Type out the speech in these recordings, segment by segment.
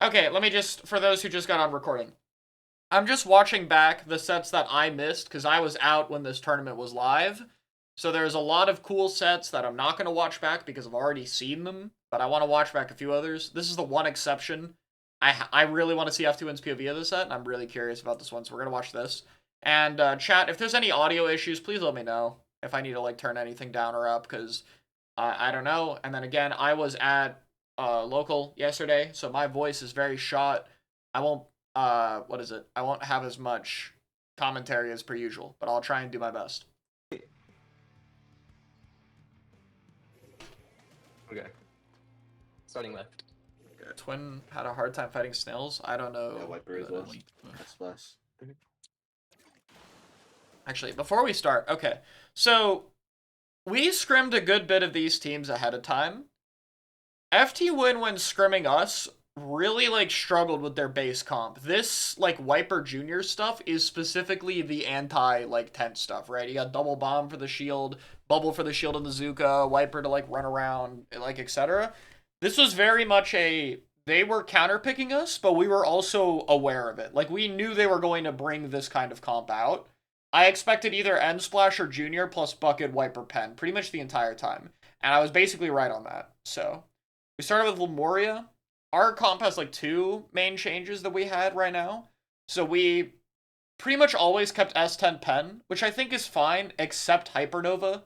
Okay, let me just, for those who just got on recording, I'm just watching back the sets that I missed because I was out when this tournament was live. So there's a lot of cool sets that I'm not going to watch back because I've already seen them, but I want to watch back a few others. This is the one exception. I really want to see FTwin's POV of this set, and I'm really curious about this one, so we're going to watch this. And chat, if there's any audio issues, please let me know if I need to like turn anything down or up, because I don't know. And then again, I was at local yesterday, so my voice is very shot. I won't what is it? I won't have as much commentary as per usual, but I'll try and do my best. Okay. Starting left. Twin had a hard time fighting snails. I don't know. Yeah, Wiper as well. That's less. Actually, before we start, okay. So we scrimmed a good bit of these teams ahead of time. FTwin, when scrimming us, really like struggled with their base comp. This like Wiper Junior stuff is specifically the anti like tent stuff, right? You got double bomb for the shield, bubble for the shield and the Zuka, Wiper to like run around, like etc. This was very much a they were counterpicking us, but we were also aware of it. Like we knew they were going to bring this kind of comp out. I expected either End Splash or Junior plus Bucket, Wiper, Pen pretty much the entire time, and I was basically right on that. So we started with Lemuria. Our comp has like two main changes that we had right now. So we pretty much always kept S10 Pen, which I think is fine, except Hypernova.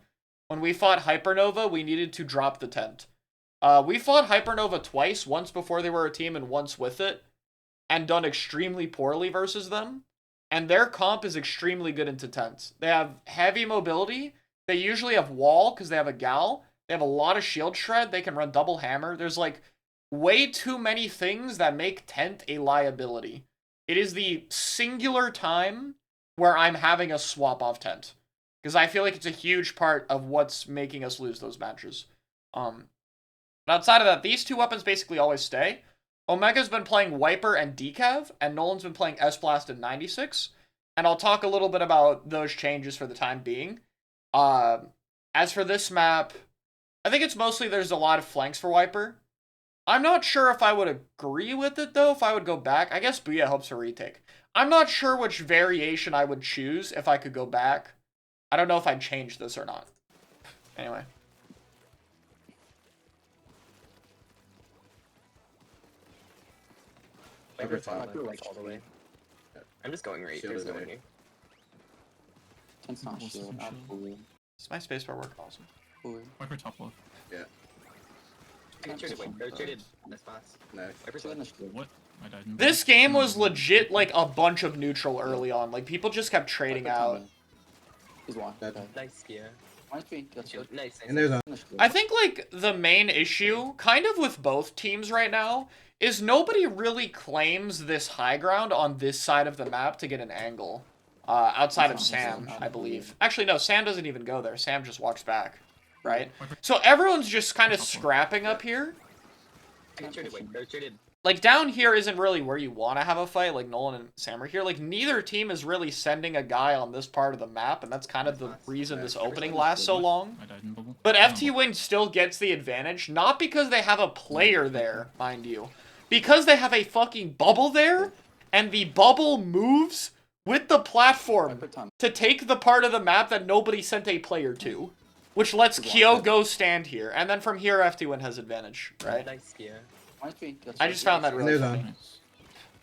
When we fought Hypernova, we needed to drop the tent. We fought Hypernova twice, once before they were a team and once with it, and done extremely poorly versus them. And their comp is extremely good into tents. They have heavy mobility. They usually have wall because they have a gal. They have a lot of shield shred. They can run double hammer. There's like way too many things that make tent a liability. It is the singular time where I'm having a swap off tent, because I feel like it's a huge part of what's making us lose those matches. But outside of that, these two weapons basically always stay. Omega's been playing Wiper and Decav, and Nolan's been playing S-Blast and 96. And I'll talk a little bit about those changes for the time being. As for this map, I think it's mostly there's a lot of flanks for Wiper. I'm not sure if I would agree with it, though, if I would go back. I guess Booyah hopes for retake. I'm not sure which variation I would choose if I could go back. I don't know if I'd change this or not. Anyway. All the way. I'm just going right. There's no one here. Tent's not shield, not fully. Does my spacebar work? Awesome. Fully. Wiper top left. Yeah. I traded this boss. Nice. What? I died in This game was legit like a bunch of neutral early on. Like people just kept trading out. He's one. Nice, yeah. Might be. That's good. Nice. And there's a I think like the main issue, kind of with both teams right now, is nobody really claims this high ground on this side of the map to get an angle. Outside of Sam, I believe. Actually, no, Sam doesn't even go there. Sam just walks back, right? So everyone's just kind of scrapping up here. Like, down here isn't really where you want to have a fight. Like, Nolan and Sam are here. Like, neither team is really sending a guy on this part of the map, and that's kind of the reason this opening lasts so long. I died in bubble. But FTwin still gets the advantage, not because they have a player there, mind you. Because they have a fucking bubble there, and the bubble moves with the platform to take the part of the map that nobody sent a player to. Which lets Kyo go stand here. And then from here, FTwin has advantage, right? Nice, yeah. I just found that really There's funny. Nice.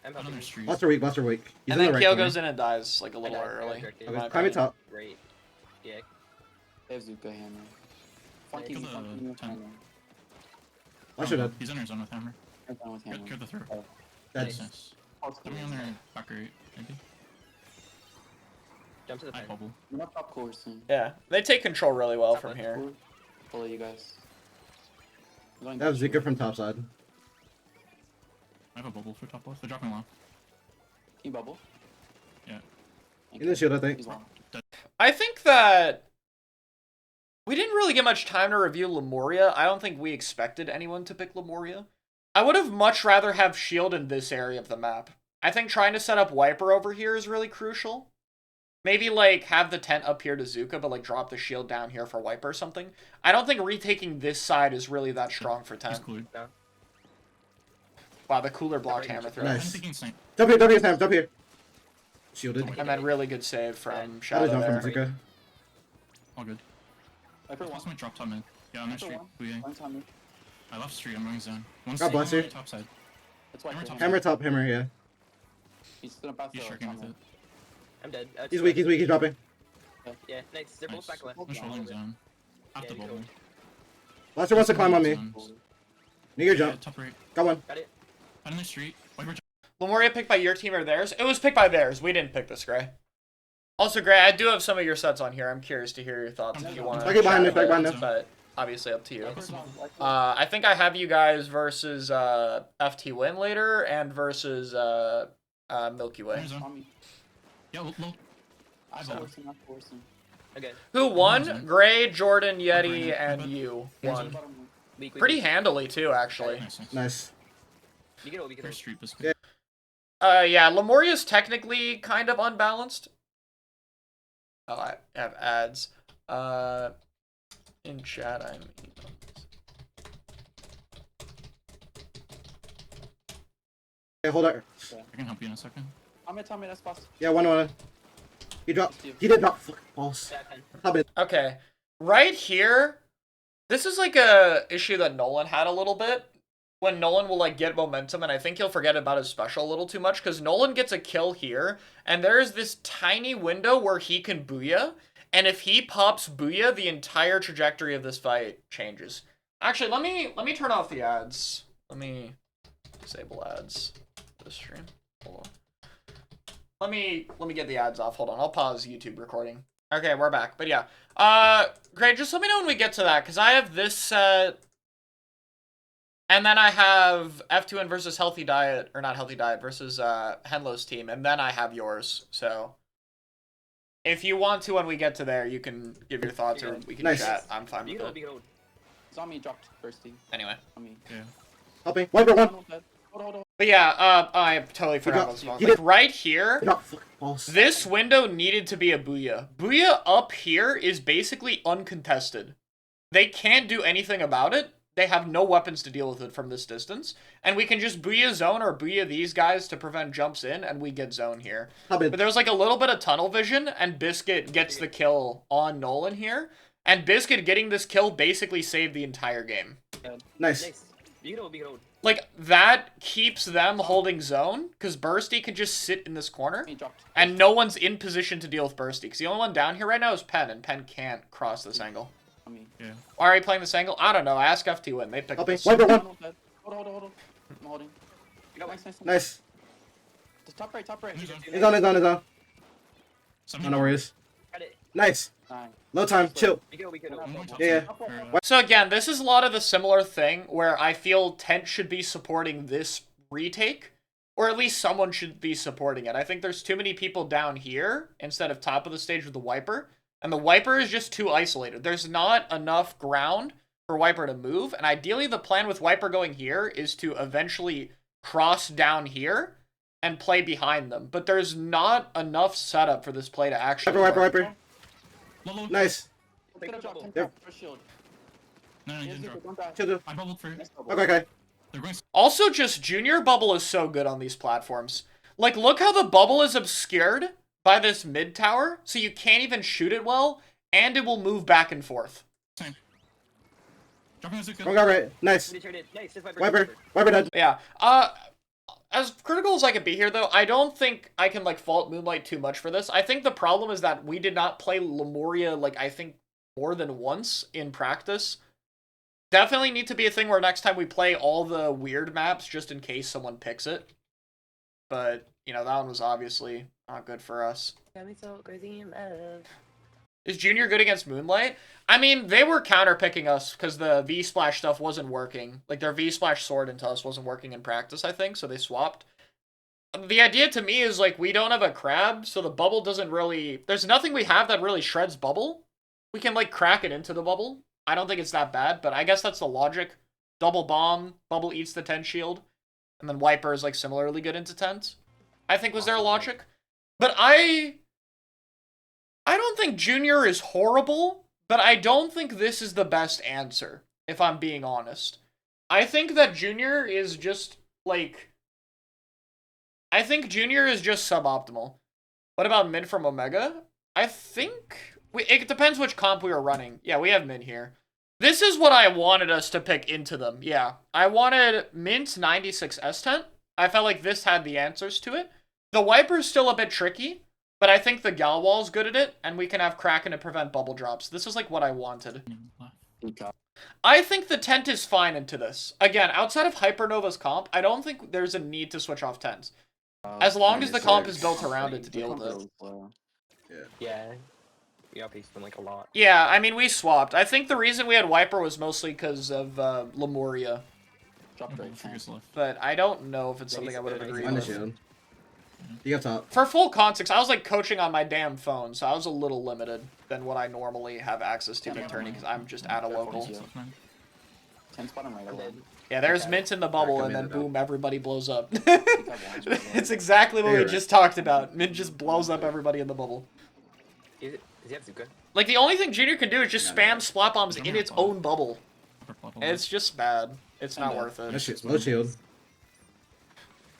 I'm Another helping. street. Buster weak, Buster weak. He's And in then the Kyo right goes corner. in and dies, like, a little I died, early. I in my Okay, climb it opinion. top. Great. Yeah. They have Zuka hammer. Funky, Kill the funky with tent. hammer. I should have. He's in our zone with hammer. I'm done with hammer. Clear the throw. That's Nice. Oh, it's Coming on their back right, maybe. Jump to the I pen. bubble. We're not top course soon. Yeah, they take control really well from here. Follow you guys. I have Zika from top side. I have a bubble for top left. They're dropping low. Can you bubble? Yeah. Thank In the shield, I think. He's one. I think that we didn't really get much time to review Lemuria. I don't think we expected anyone to pick Lemuria. I would have much rather have shield in this area of the map. I think trying to set up Wiper over here is really crucial. Maybe, like, have the tent up here to Zuka, but, like, drop the shield down here for Wiper or something. I don't think retaking this side is really that strong for He's tent. cleared. Wow, the cooler blocked hammer throw. I'm Nice. thinking snipe. Jump here, Sam. Jump here. Shielded. And then really good save from That is Shadow jump from there. Zika. All good. Viper Lost one. my drop top mid. Yeah, on that Viper street. one. Booyah. One time me. I left street. I'm going zone. One God bless you. top side. That's why. Hammer Hammer top. Hammer top, hammer, yeah. He's gonna pass He's the shirking with tunnel. it. I'm dead. He's weak, he's dropping. Yeah, nice. They're both back left. I'm just holding zone. Have Yeah, to you bubble. Blaster wants to climb on me. Zones. Need your Yeah, jump. top right. Got one. Got it. Out in the street. Wiper Lemuria picked by your team or theirs? It was picked by theirs. We didn't pick this, Gray. Also, Gray, I do have some of your sets on here. I'm curious to hear your thoughts if you want to. Okay, behind this, back behind this. But obviously up to you. Viper's on, Viper. I think I have you guys versus FTwin later and versus Milky Way. zone. On me. Yeah, low. I'm Zone. forcing. I'm forcing. Okay. Who won? Zone. Gray, Jordan, Yeti, Brandon. and you won. Bottom one. Weak. Pretty handily too, actually. Nice, nice. Nice. You get ult. You get First ult. street biscuit. Yeah, Lemuria's technically kind of unbalanced. Oh, I have ads. In chat, I mean. Okay, hold on. I can help you in a second. Tell me that's fast. Yeah, one. He dropped. He did drop. Fuck, balls. Yeah, 10. Top it. Okay, right here, this is like a issue that Nolan had a little bit. When Nolan will like get momentum, and I think he'll forget about his special a little too much, because Nolan gets a kill here, and there's this tiny window where he can booyah, and if he pops booyah, the entire trajectory of this fight changes. Actually, let me turn off the ads. Let me disable ads for the stream. Hold on. Let me get the ads off. Hold on. I'll pause YouTube recording. Okay, we're back. But yeah. Great, just let me know when we get to that, because I have this set. And then I have FTwin versus Healthy Diet, or not Healthy Diet, versus Henlo's team, and then I have yours. So if you want to, when we get to there, you can give your thoughts, or we can Nice. chat. I'm fine You with get ult. it. You get ult. Zombie dropped bursting. Anyway. On me. Yeah. Helping. Wiper one. Hold. But yeah, I totally forgot about this one. Like, right here, Drop. Fuck, balls. this window needed to be a booyah. Booyah up here is basically uncontested. They can't do anything about it. They have no weapons to deal with it from this distance. And we can just booyah zone or booyah these guys to prevent jumps in, and we get zone here. Top it. But there's like a little bit of tunnel vision, and Biscuit gets the kill on Nolan here. And Biscuit getting this kill basically saved the entire game. Nice. Nice. You get ult. You get ult. Like, that keeps them holding zone, because Bursty can just sit in this corner, He dropped. and no one's in position to deal with Bursty. Because the only one down here right now is Pen, and Pen can't cross this angle. On me. Yeah. Why are you playing this angle? I don't know. Ask FTwin. They picked Helping. this. Wiper one. Hold. I'm holding. You got one. Nice. Nice. Just top right. He's on. He's on. I Something. don't know where he is. Got it. Nice. Nine. Low time. Chill. You get ult. We get ult. One more top Yeah. side. For, So again, this is a lot of the similar thing where I feel Tent should be supporting this retake, or at least someone should be supporting it. I think there's too many people down here instead of top of the stage with the Wiper, and the Wiper is just too isolated. There's not enough ground for Wiper to move, and ideally the plan with Wiper going here is to eventually cross down here and play behind them, but there's not enough setup for this play to actually Wiper. work. low. Nice. Take Could have the dropped. bubble. Yep. First shield. No, he Yes, didn't you drop. don't die. Chill. I bubbled for. Nice bubble. Okay. They're going. Also, just Junior Bubble is so good on these platforms. Like, look how the bubble is obscured by this mid tower, so you can't even shoot it well, and it will move back and forth. Same. Dropping a Zuka. One guy right. Nice. You traded. Nice. This Viper. Wiper. Wiper dead. Yeah. As critical as I could be here, though, I don't think I can, like, fault Moonlight too much for this. I think the problem is that we did not play Lemuria, like, I think more than once in practice. Definitely need to be a thing where next time we play all the weird maps, just in case someone picks it. But, you know, that one was obviously not good for us. Got me so crazy in love. Is Junior good against Moonlight? I mean, they were counterpicking us because the V-Splash stuff wasn't working. Like, their V-Splash sword into us wasn't working in practice, I think, so they swapped. The idea to me is, like, we don't have a crab, so the bubble doesn't really... There's nothing we have that really shreds bubble. We can, like, crack it into the bubble. I don't think it's that bad, but I guess that's the logic. Double bomb, bubble eats the tent shield, and then Wiper is, like, similarly good into tent. I think was their logic. But I don't think Junior is horrible, but I don't think this is the best answer, if I'm being honest. I think that Junior is just, like, I think Junior is just suboptimal. What about mid from Omega? I think it depends which comp we were running. Yeah, we have mid here. This is what I wanted us to pick into them. Yeah, I wanted Mint 96 S10. I felt like this had the answers to it. The Wiper's still a bit tricky, but I think the Galwall's good at it, and we can have Kraken to prevent bubble drops. This is like what I wanted. I think the tent is fine into this. Again, outside of Hypernova's comp, I don't think there's a need to switch off tents. As long as the comp is built around it to deal with it. Yeah. We outpaced them like a lot. Yeah, I mean, we swapped. I think the reason we had Wiper was mostly because of Lemuria. Dropped right. But I don't know if it's something I would have agreed On the with. shield. You got top. For full context, I was like coaching on my damn phone, so I was a little limited than what I normally have access to mid turning because I'm just at a local. 10 spot, I'm right away. Yeah, there's Mint in the bubble, and then Recommended boom, everybody blows up. He got one. It's exactly what we Fair. just talked about. Mint just blows up everybody in the bubble. Does he have Zuka? Like, the only thing Junior can do is just spam splat bombs in its own bubble. Upper And it's just bad. It's not Kinda. worth No it. shield. No shield.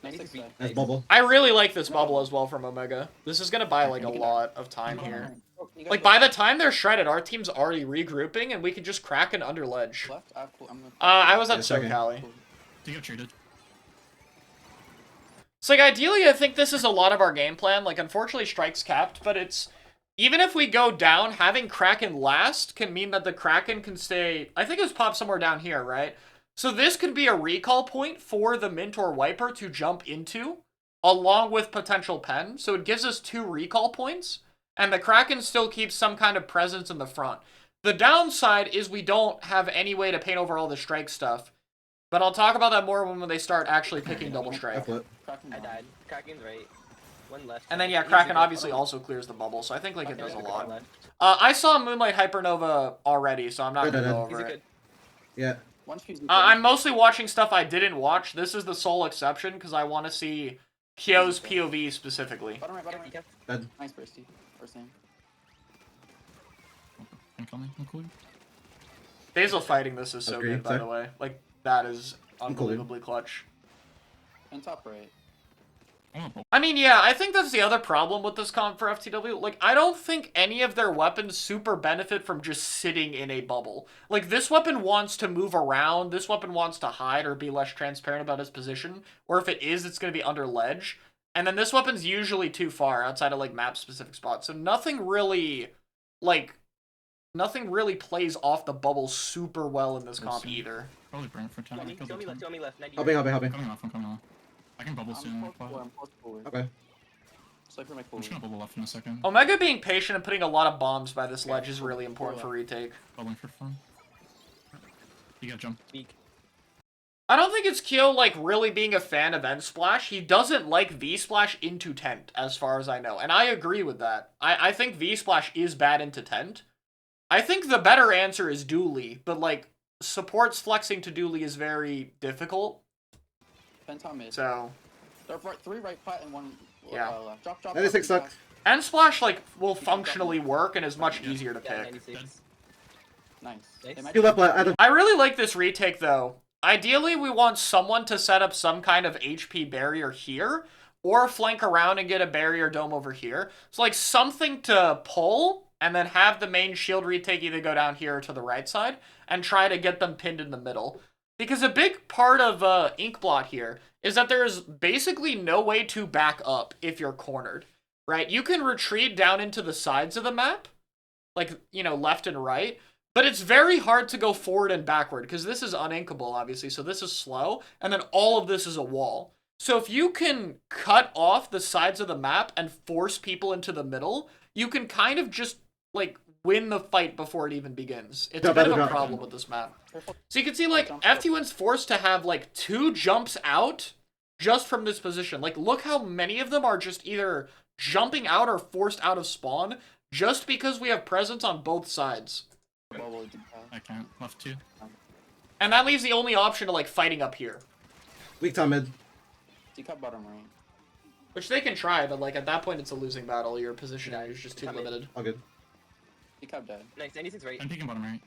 96 back. That's bubble. I really like this bubble as well from Omega. This is gonna buy, like, a lot of time here. Like, by the time they're shredded, our team's already regrouping, and we can just crack an under ledge. Left, cool. I'm gonna... I was at Yeah, second. SoCali. Do you get treated? It's like, ideally, I think this is a lot of our game plan. Like, unfortunately, Strike's capped, but it's... Even if we go down, having Kraken last can mean that the Kraken can stay... I think it was popped somewhere down here, right? So this could be a recall point for the Mint or Wiper to jump into, along with potential Pen. So it gives us 2 recall points, and the Kraken still keeps some kind of presence in the front. The downside is we don't have any way to paint over all the Strike stuff. But I'll talk about that more when they start actually picking double I strike. flip. Kraken I down. died. Kraken's right. One left. And then, yeah, He's Kraken Zuka. obviously also clears the bubble, so I think, like, it does a One lot. left. I saw Moonlight Hypernova already, so I'm not gonna go He's over a it. good. Yeah. One fuse. I'm mostly watching stuff I didn't watch. This is the sole exception, because I want to see Kyo's POV specifically. Bottom right, bottom right. Dead. Nice bursty. First name. Incoming. I'm cool. Basil fighting this is so Okay, good, by sorry. the way. Like, that is I'm cool. unbelievably clutch. And top right. I'm gonna pull. I mean, yeah, I think that's the other problem with this comp for FTW. Like, I don't think any of their weapons super benefit from just sitting in a bubble. Like, this weapon wants to move around, this weapon wants to hide or be less transparent about its position, or if it is, it's going to be under ledge. And then this weapon's usually too far outside of, like, map-specific spots. So nothing really, like, nothing really plays off the bubble super well in this comp either. Probably burn for 10. Show me Kill the left. 10. Show me left. 90. Helping, helping, helping. Coming off. I'm coming off. I can bubble soon. I'm close forward. Okay. Sniper my I'm forward. just gonna bubble left in a second. Omega being patient and putting a lot of bombs by this ledge is really important for retake. Bubbling for fun. You gotta jump. Speak. I don't think it's Kyo, like, really being a fan of End Splash. He doesn't like V-Splash into Tent, as far as I know. And I agree with that. I think V-Splash is bad into Tent. I think the better answer is Dooley, but, like, supports flexing to Dooley is very difficult. Pentom mid. So, There are 3 right plat and 1 Yeah. left. Drop. 96 sucks. End Splash, like, will functionally work and is much easier to Yeah, pick. 96. Nice. Nice. They might You left, Adam. I really like this retake, though. Ideally, we want someone to set up some kind of HP barrier here, or flank around and get a barrier dome over here. So, like, something to pull, and then have the main shield retake either go down here or to the right side, and try to get them pinned in the middle. Because a big part of Inkblot here is that there's basically no way to back up if you're cornered, right? You can retreat down into the sides of the map, like, you know, left and right, but it's very hard to go forward and backward, because this is uninkable, obviously, so this is slow, and then all of this is a wall. So if you can cut off the sides of the map and force people into the middle, you can kind of just, like, win the fight before it even begins. It's a bit of a problem with this map. So you can see, like, FTwin's forced to have, like, 2 jumps out just from this position. Like, look how many of them are just either jumping out or forced out of spawn just because we have presence on both sides. I can't. Left 2. And that leaves the only option to, like, fighting up here. Weak top mid. Decup bottom right. Which they can try, but, like, at that point it's a losing battle. Your positioning is just too limited. All good. Decup dead. Nice. 96 right. I'm peeking bottom right.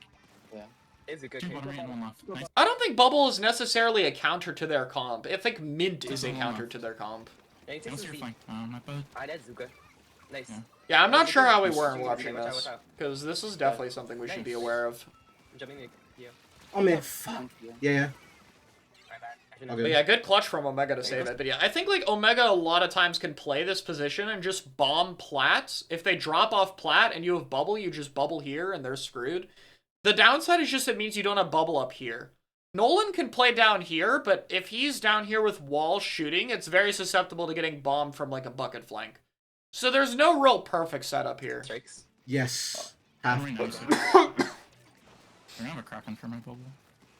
Yeah. Is it good? Two bottom right and one left. Nice. I don't think Bubble is necessarily a counter to their comp. I think Mint is a Doesn't counter enough. to their comp. Yeah, he takes What's his your Z. flank? Not bad. Ah, that's Zuka. Nice. Yeah. Yeah, I'm not sure how we Watch weren't out, watching watch this, out. because this is definitely something we should be aware of. I'm jumping in. Yeah. Oh man, fuck. Thank you. Yeah, yeah. Alright, bad. Actually, no. Okay. But yeah, good clutch from Omega to save it. But yeah, I think like Omega a lot of times can play this position and just bomb plats. If they drop off plat and you have bubble, you just bubble here and they're screwed. The downside is just it means you don't have bubble up here. Nolan can play down here, but if he's down here with wall shooting, it's very susceptible to getting bombed from like a bucket flank. So there's no real perfect setup here. Strikes. Yes. Half. Bottom right 96. We're gonna have a Kraken for my bubble.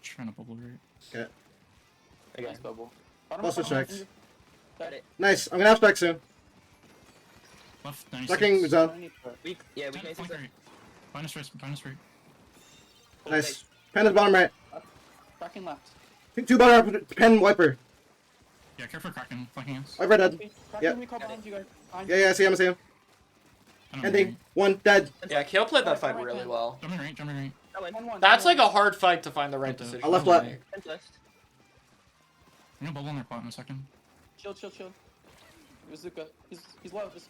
Just trying to bubble right. Okay. Okay. Nice bubble. Plus the strikes. Got it. Nice. I'm gonna have strike soon. Left 96. Striking zone. Weak. Yeah, weak. Ten, Nice. flank right. Minus right. Nice. Pen is bottom right. Cracking left. Two bottom right. Pen wiper. Yeah, care for Kraken. Flanking us. Wiper dead. Cracking Yep. recall behind you guys. Behind Yeah, you. yeah, I see him, I see him. I don't Ending. know. One dead. Yeah, Kale played that fight really well. Jumping right. I win. 1-1. That's like a hard fight to find the right decision. I left to left. make. Tenth left. I'm gonna bubble on their plot in a second. Chill. Bazooka. He's low. Just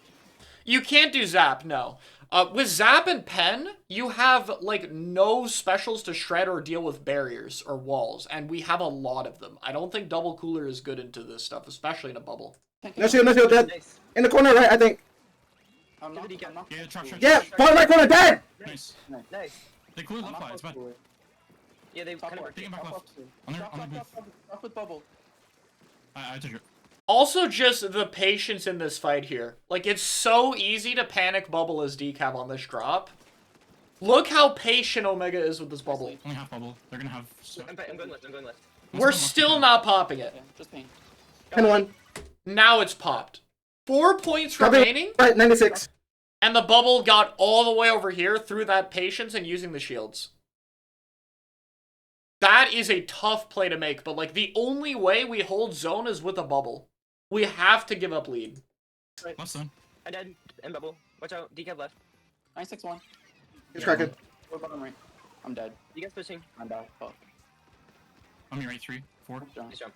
You can't do Zap, no. With Zap and Pen, you have, like, no specials to shred or deal with barriers or walls, and we have a lot of them. I don't think Double Cooler is good into this stuff, especially in a bubble. No shield, dead. Nice. In the corner right, I think. I'm not. Give it I'm not. Yeah, truck. Yeah, bottom right corner, dead! Nice. Nice. They clearly I'm left not plot. It's bad. close Yeah, they to it. Top kind of left. Take him back Top left. left. On their Drop with bubble. I took it. Also, just the patience in this fight here. Like, it's so easy to panic bubble as decab on this drop. Look how patient Omega is with this bubble. Only half bubble. They're gonna have. So, I'm going left. I'm going left. We're still not popping it. Yeah, just pain. Pen one. Now it's popped. 4 points Copy. remaining, Right, 96. and the bubble got all the way over here through that patience and using the shields. That is a tough play to make, but like the only way we hold zone is with a bubble. We have to give up lead. Left zone. I'm dead. And bubble. Watch out. Decap left. 961. He's Yeah, cracking. We're bottom right. I'm dead. You guys pushing. I'm dead. Fuck. On me right 3, 4. Nice jump.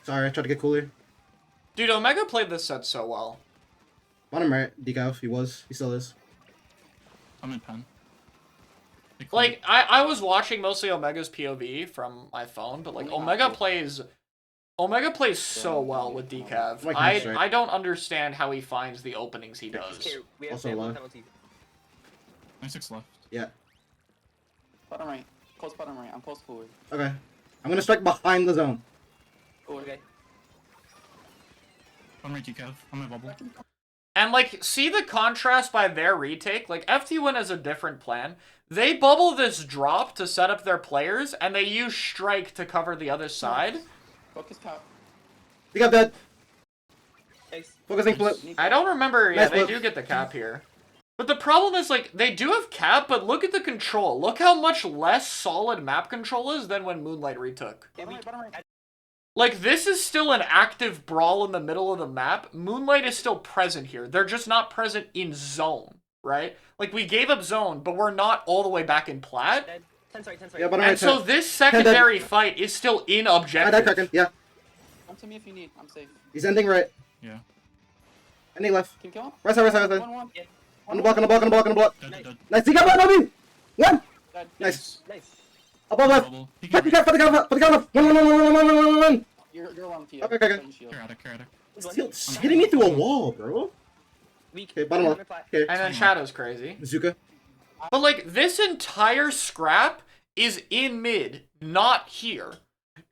Sorry, I tried to get cooler. Dude, Omega played this set so well. Bottom right, decal. He was. He still is. I'm in pen. They cleared. Like, I was watching mostly Omega's POV from my phone, but like Omega plays so well with decav. Like nice, right? I don't understand how he finds the openings he does. Okay, we have Also to low. penalty. 96 left. Yeah. Bottom right. Close bottom right. I'm close forward. Okay. I'm gonna strike behind the zone. Forward. Okay. Bottom right decav. On my bubble. And like, see the contrast by their retake? Like, FTwin has a different plan. They bubble this drop to set up their players, and they use strike to cover the other side. Focus cap. Decal dead. Nice. Focusing flip. I don't remember. Yeah, Nice they flip. do get the cap here. But the problem is, like, they do have cap, but look at the control. Look how much less solid map control is than when Moonlight retook. Bottom right. Like, this is still an active brawl in the middle of the map. Moonlight is still present here. They're just not present in zone, right? Like, we gave up zone, but we're not all the way back in plat. Dead. 10 sorry. Yeah, bottom right. And so this secondary fight is still in I died objective. cracking. Yeah. Come to me if you need. I'm safe. He's ending right. Yeah. Ending left. Can you kill him? Right side, right side, right side. 1-1. Yeah. On the block, on the block, on the block, on the block. Dead. Nice. Decal left, Obi! One! Dead. Nice. Nice. Above left. Bubble. He Put can the cap, put the cap, put the cap left. One. You're one, Kia. Okay. Care addict. He's hitting me through a wall, bro. Weak. Okay, bottom left. Okay. And then Shadow's crazy. Zuka. But, like, this entire scrap is in mid, not here.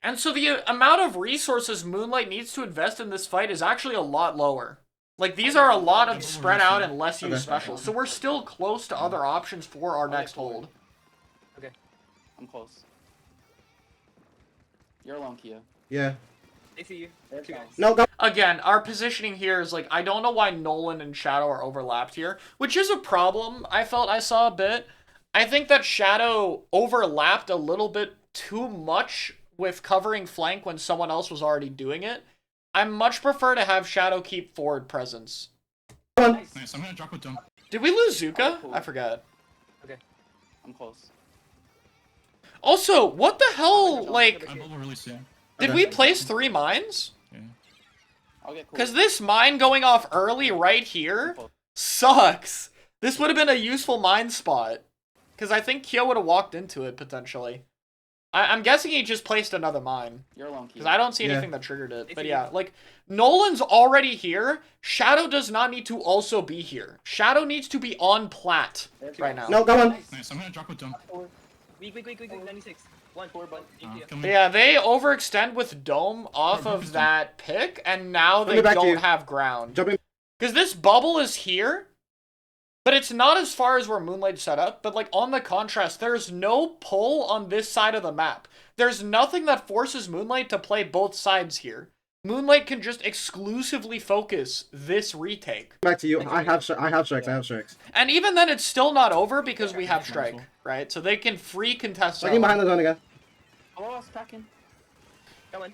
And so the amount of resources Moonlight needs to invest in this fight is actually a lot lower. Like, these are a lot of spread out and less used Okay. specials. So we're still close to other options for our next hold. I'm close. You're alone, Kia. Yeah. They see you. There's Two guys. guys. No, go. Again, our positioning here is like, I don't know why Nolan and Shadow are overlapped here, which is a problem I felt I saw a bit. I think that Shadow overlapped a little bit too much with covering flank when someone else was already doing it. I much prefer to have Shadow keep forward presence. Nice. Nice. I'm gonna drop with Dome. Did we lose Zuka? I forgot. I'm close. Also, what the hell? Like, I bubble really soon. did we place 3 mines? Yeah. I'll get cool. Because this mine going off early right here sucks. This would have been a useful mine spot. Because I think Kyo would have walked into it, potentially. I'm guessing he just placed another mine. You're alone, Key. Because I don't see anything that triggered it. But yeah, like, Nolan's already here. Shadow does not need to also be here. Shadow needs to be on plat right now. No, got one. Nice, I'm gonna drop with Dome. Weak, 96. 1, 4, but Kill But me. yeah, they overextend with Dome off of that pick, and now they Coming back to you. don't have ground. Jumping. Because this bubble is here, but it's not as far as where Moonlight's set up. But like on the contrast, there's no pull on this side of the map. There's nothing that forces Moonlight to play both sides here. Moonlight can just exclusively focus this retake. Back to you. I have strikes. And even then, it's still not over because we have strike, right? So they can free contest Looking zone. behind the zone again. Oh, it's cracking. Come on.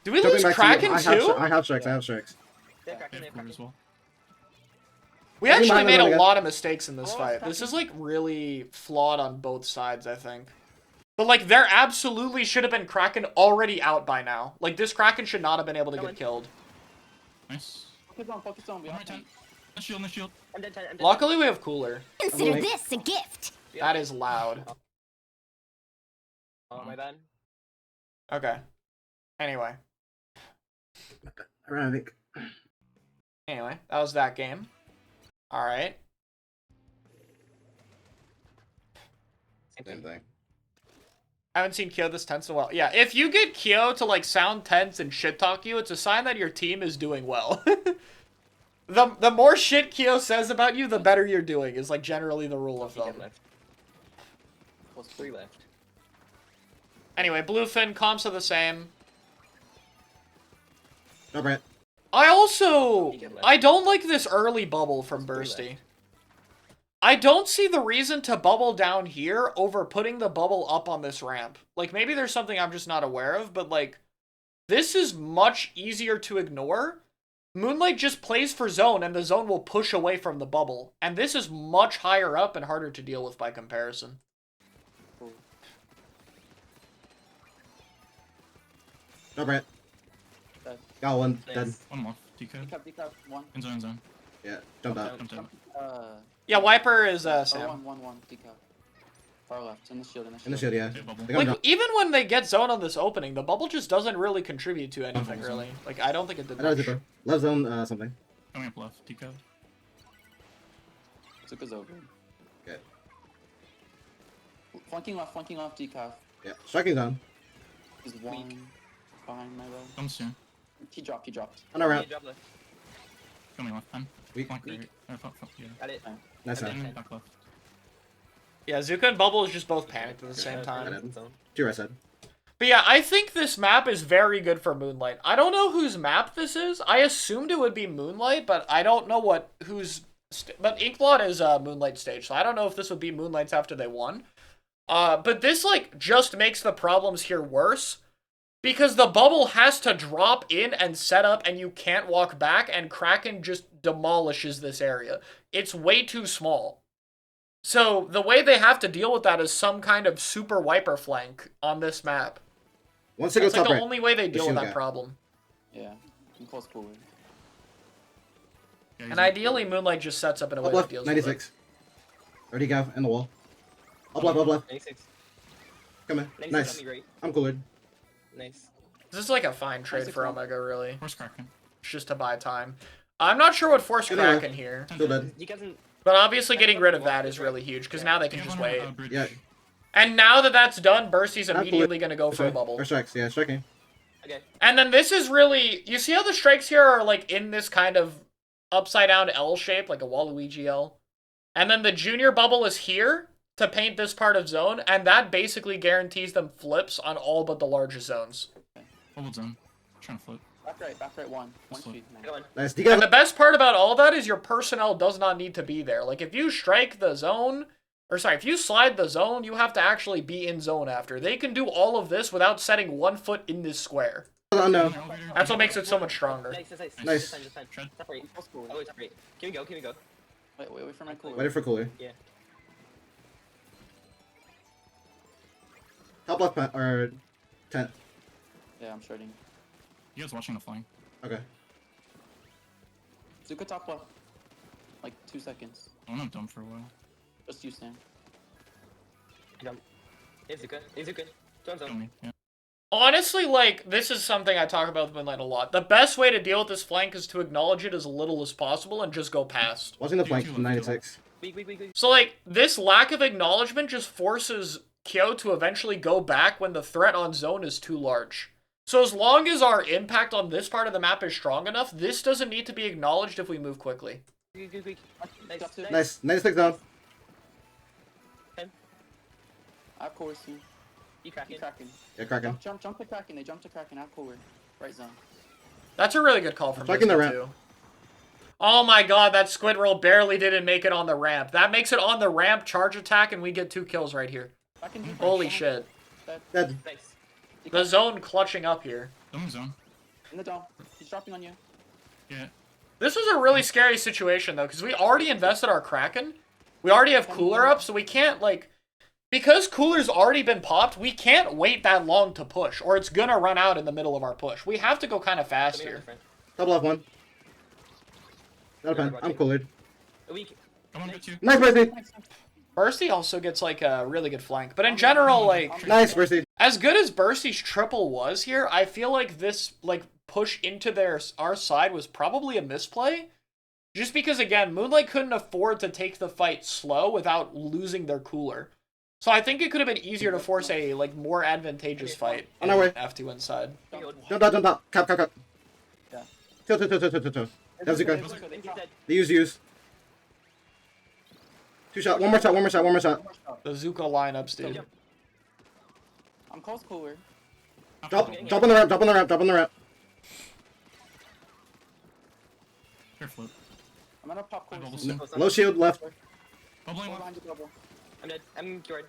Do we Jumping lose back Kraken to you. too? I have strikes. They're They cracking, they're have core cracking. as well. We Looking actually behind the made zone a again. lot of mistakes in this Oh, fight. Kraken. This is like really flawed on both sides, I think. But like there absolutely should have been Kraken already out by now. Like this Kraken should not have been able to get killed. Nice. Focus on. We One more have time. time. No shield, no shield. I'm dead. Luckily we have cooler. Consider this a gift. That is loud. Oh, my bad. Okay. Anyway. Erratic. Anyway, that was that game. Alright. Same thing. I haven't seen Kyo this tense in a while. Yeah, if you get Kyo to like sound tense and shit talk you, it's a sign that your team is doing well. The more shit Kyo says about you, the better you're doing, is like generally the rule of thumb. Left. Plus 3 left. Anyway, Bluefin, comps are the same. No, Brent. I don't like this early bubble from Bursty. I don't see the reason to bubble down here over putting the bubble up on this ramp. Like, maybe there's something I'm just not aware of, but like, this is much easier to ignore. Moonlight just plays for zone, and the zone will push away from the bubble. And this is much higher up and harder to deal with by comparison. No, Brent. Dead. Got one. Nice. Dead. One more. DK. Decap, 1. In zone, in zone. Yeah. Jumped out. Jumped out. Yeah, Wiper is, Oh, Sam. 1, decap. Far left, in the shield, In the shield, yeah. They bubble. They got Like, jump. even when they get zone on this opening, the bubble just doesn't really contribute to anything, Bubble's really. Like, I don't think it did I know much. Zipper. Left zone, something. Coming up left. DK. Zuka's over. Good. Flanking off, decaf. Yeah. Striking zone. Is 1 behind my row. Come soon. He dropped. On our ramp. Drop left. Coming left. 10. Weak. Flank right. Yeah. Got it. Nice Okay. one. And back left. Yeah, Zuka and Bubble is just both panicked at the same Got time. it. Zone. Two right side. But yeah, I think this map is very good for Moonlight. I don't know whose map this is. I assumed it would be Moonlight, but I don't know but Inkblot is Moonlight stage, so I don't know if this would be Moonlight's after they won. But this, like, just makes the problems here worse. Because the bubble has to drop in and set up, and you can't walk back, and Kraken just demolishes this area. It's way too small. So, the way they have to deal with that is some kind of super wiper flank on this map. One single That's like top the right. only way they deal with shield that guy. problem. Yeah. I'm close cooler. Yeah, he's And up. ideally, Moonlight just sets up in a way Up that left. deals with it. 96. Already gav in the wall. Up left. 96. Come in. 96 Nice. got me right. I'm cooler. Nice. This is like a fine trade for 96. Omega, really. Horse Kraken. It's just to buy time. I'm not sure what forced Anyway. Kraken here. Still dead. You guys can. But obviously getting rid of that is really huge, because now they can You just have one, wait. bridge. Yeah. And now that that's done, Bursty's Absolutely. immediately going to go for a Sorry. bubble. Or strikes. Yeah, striking. Okay. And then this is really... You see how the strikes here are like in this kind of upside down L shape, like a Waluigi L? And then the junior bubble is here to paint this part of zone, and that basically guarantees them flips on all but the largest zones. Bubble zone. Trying to flip. Back right, 1. 1 street. I got one. Nice. And the Degav. best part about all that is your personnel does not need to be there. Like, if you strike the zone, or sorry, if you slide the zone, you have to actually be in zone after. They can do all of this without setting 1 foot in this square. Oh, no. Elevator. That's what makes it so much stronger. Nice. Nice. This time. Tread. Top right. Close cooler. Oh, wait, top right. Can we go? Wait for my cooler. Waiting for cooler. Top left or tent. Yeah, I'm shorting. You guys watching the flying? Okay. Zuka top left. Like 2 seconds. I went up dumb for a while. Just you, Sam. Jump. Izuka. Izuka. Jump Kill zone. me. Yeah. Honestly, like, this is something I talk about with Moonlight a lot. The best way to deal with this flank is to acknowledge it as little as possible and just go past. Watching the Two, flank two from left, 96. Weak. So, like, this lack of acknowledgement just forces Kyo to eventually go back when the threat on zone is too large. So as long as our impact on this part of the map is strong enough, this doesn't need to be acknowledged if we move quickly. Weak. Nice. Nice. 96 down. I have core soon. Keep cracking. Keep cracking. Yeah, cracking. Jump to cracking. They jump to cracking. I have core. Right zone. That's a really good call from Striking the Biscuit, ramp. too. Oh my god, that squid roll barely didn't make it on the ramp. That makes it on the ramp, charge attack, and we get 2 kills right here. Holy shit. Dead. Nice. The zone clutching up here. Dome zone. In the dome. He's dropping on you. Yeah. This was a really scary situation, though, because we already invested our Kraken. We already have Cooler up, so we can't, like... Because Cooler's already been popped, we can't wait that long to push, or it's gonna run out in the middle of our push. We have to go kind of fast here. Top left one. Not a pen. I'm coolered. Weak. Come on, get you. Nice, Mercy. Bursty also gets, like, a really good flank. But in general, like... Nice, Mercy. As good as Bursty's triple was here, I feel like this, like, push into our side was probably a misplay. Just because, again, Moonlight couldn't afford to take the fight slow without losing their Cooler. So I think it could have been easier to force a, like, more advantageous fight On our way. FTwin side. Jump out. Cap. Yeah. Till. That was a good. He's dead. They use. 2 shot. One more shot. The Zuko lineups, dude. Jump. I'm close cooler. Jump on the ramp. Fair flip. I'm gonna pop core Bubble soon. soon. Low shield left. Bubbling Go left. behind you, bubble. I'm dead. I'm cured.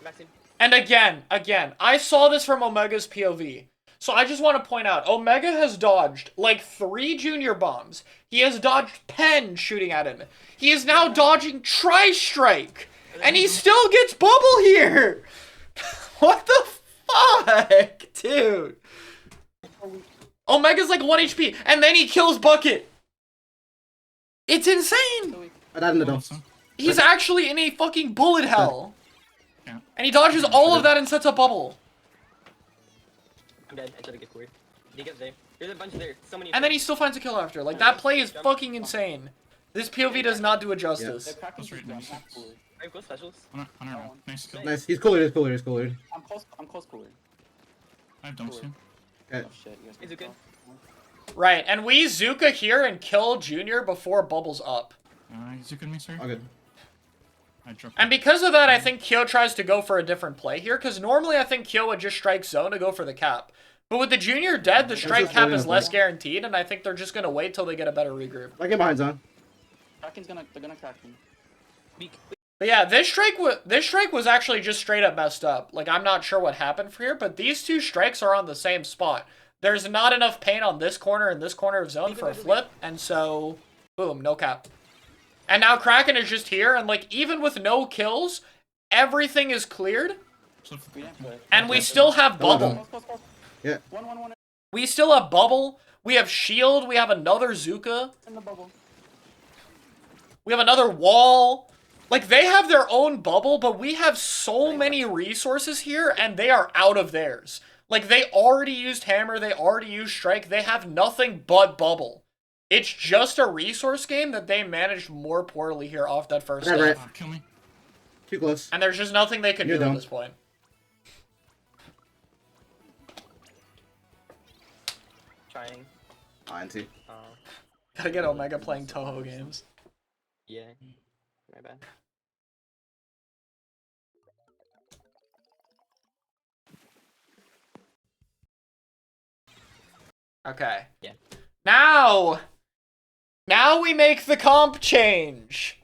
Maxing. And again, I saw this from Omega's POV. So I just want to point out, Omega has dodged like 3 junior bombs. He has dodged Pen shooting at him. He is now dodging Tri-Strike. And he still gets bubble here. What the fuck, dude? Omega's like 1 HP, and then he kills Bucket. It's insane. I died in the dome. Awesome. He's actually in a fucking bullet hell. Yeah. And he dodges all of that and sets a bubble. I'm dead. I tried to get cured. He gets there. There's a bunch there. So many. And then he still finds a kill after. Like, that play is fucking insane. This POV does not do it justice. They're cracking That's right, through them, nice. not cooler. Alright, go specials. On our round. Nice kill. Nice. He's coolered. I'm close cooler. I have dome soon. Okay. Oh shit, you guys Is it good? Right, and we Zuka here and kill Junior before Bubble's up. Zuka me, sir. All good. I dropped. And because of that, I think Kyo tries to go for a different play here, because normally I think Kyo would just strike zone to go for the cap. But with the Junior dead, the strike cap is less guaranteed, and I think they're just going to wait till they get a better regroup. I get behind zone. They're gonna crack him. Weak. But yeah, this strike was actually just straight up messed up. Like, I'm not sure what happened for here, but these 2 strikes are on the same spot. There's not enough paint on this corner and this corner of zone for a flip, and so, boom, no cap. And now Kraken is just here, and like, even with no kills, everything is cleared, We didn't play. and we still have bubble. Close. Yeah. One. We still have bubble, we have shield, we have another Zuka, In the bubble. we have another wall. Like, they have their own bubble, but we have so many resources here, and they are out of theirs. Like, they already used hammer, they already used strike, they have nothing but bubble. It's just a resource game that they managed more poorly here off that first Right, hit. right. Kill me. Too close. And there's just nothing they can You're do at done. this point. Trying. INT. Gotta get Omega playing Toho games. Yeah. My bad. Okay. Yeah. Now we make the comp change.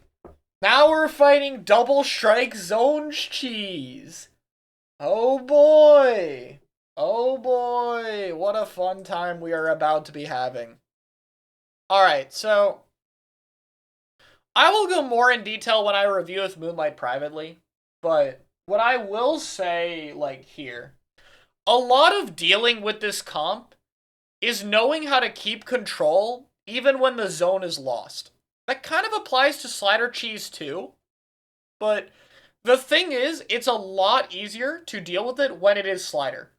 Now we're fighting double strike zones cheese. Oh boy. Oh boy. What a fun time we are about to be having. Alright, so I will go more in detail when I review with Moonlight privately, but what I will say, like, here, a lot of dealing with this comp is knowing how to keep control even when the zone is lost. That kind of applies to Slider Cheese too, but the thing is, it's a lot easier to deal with it when it is Slider.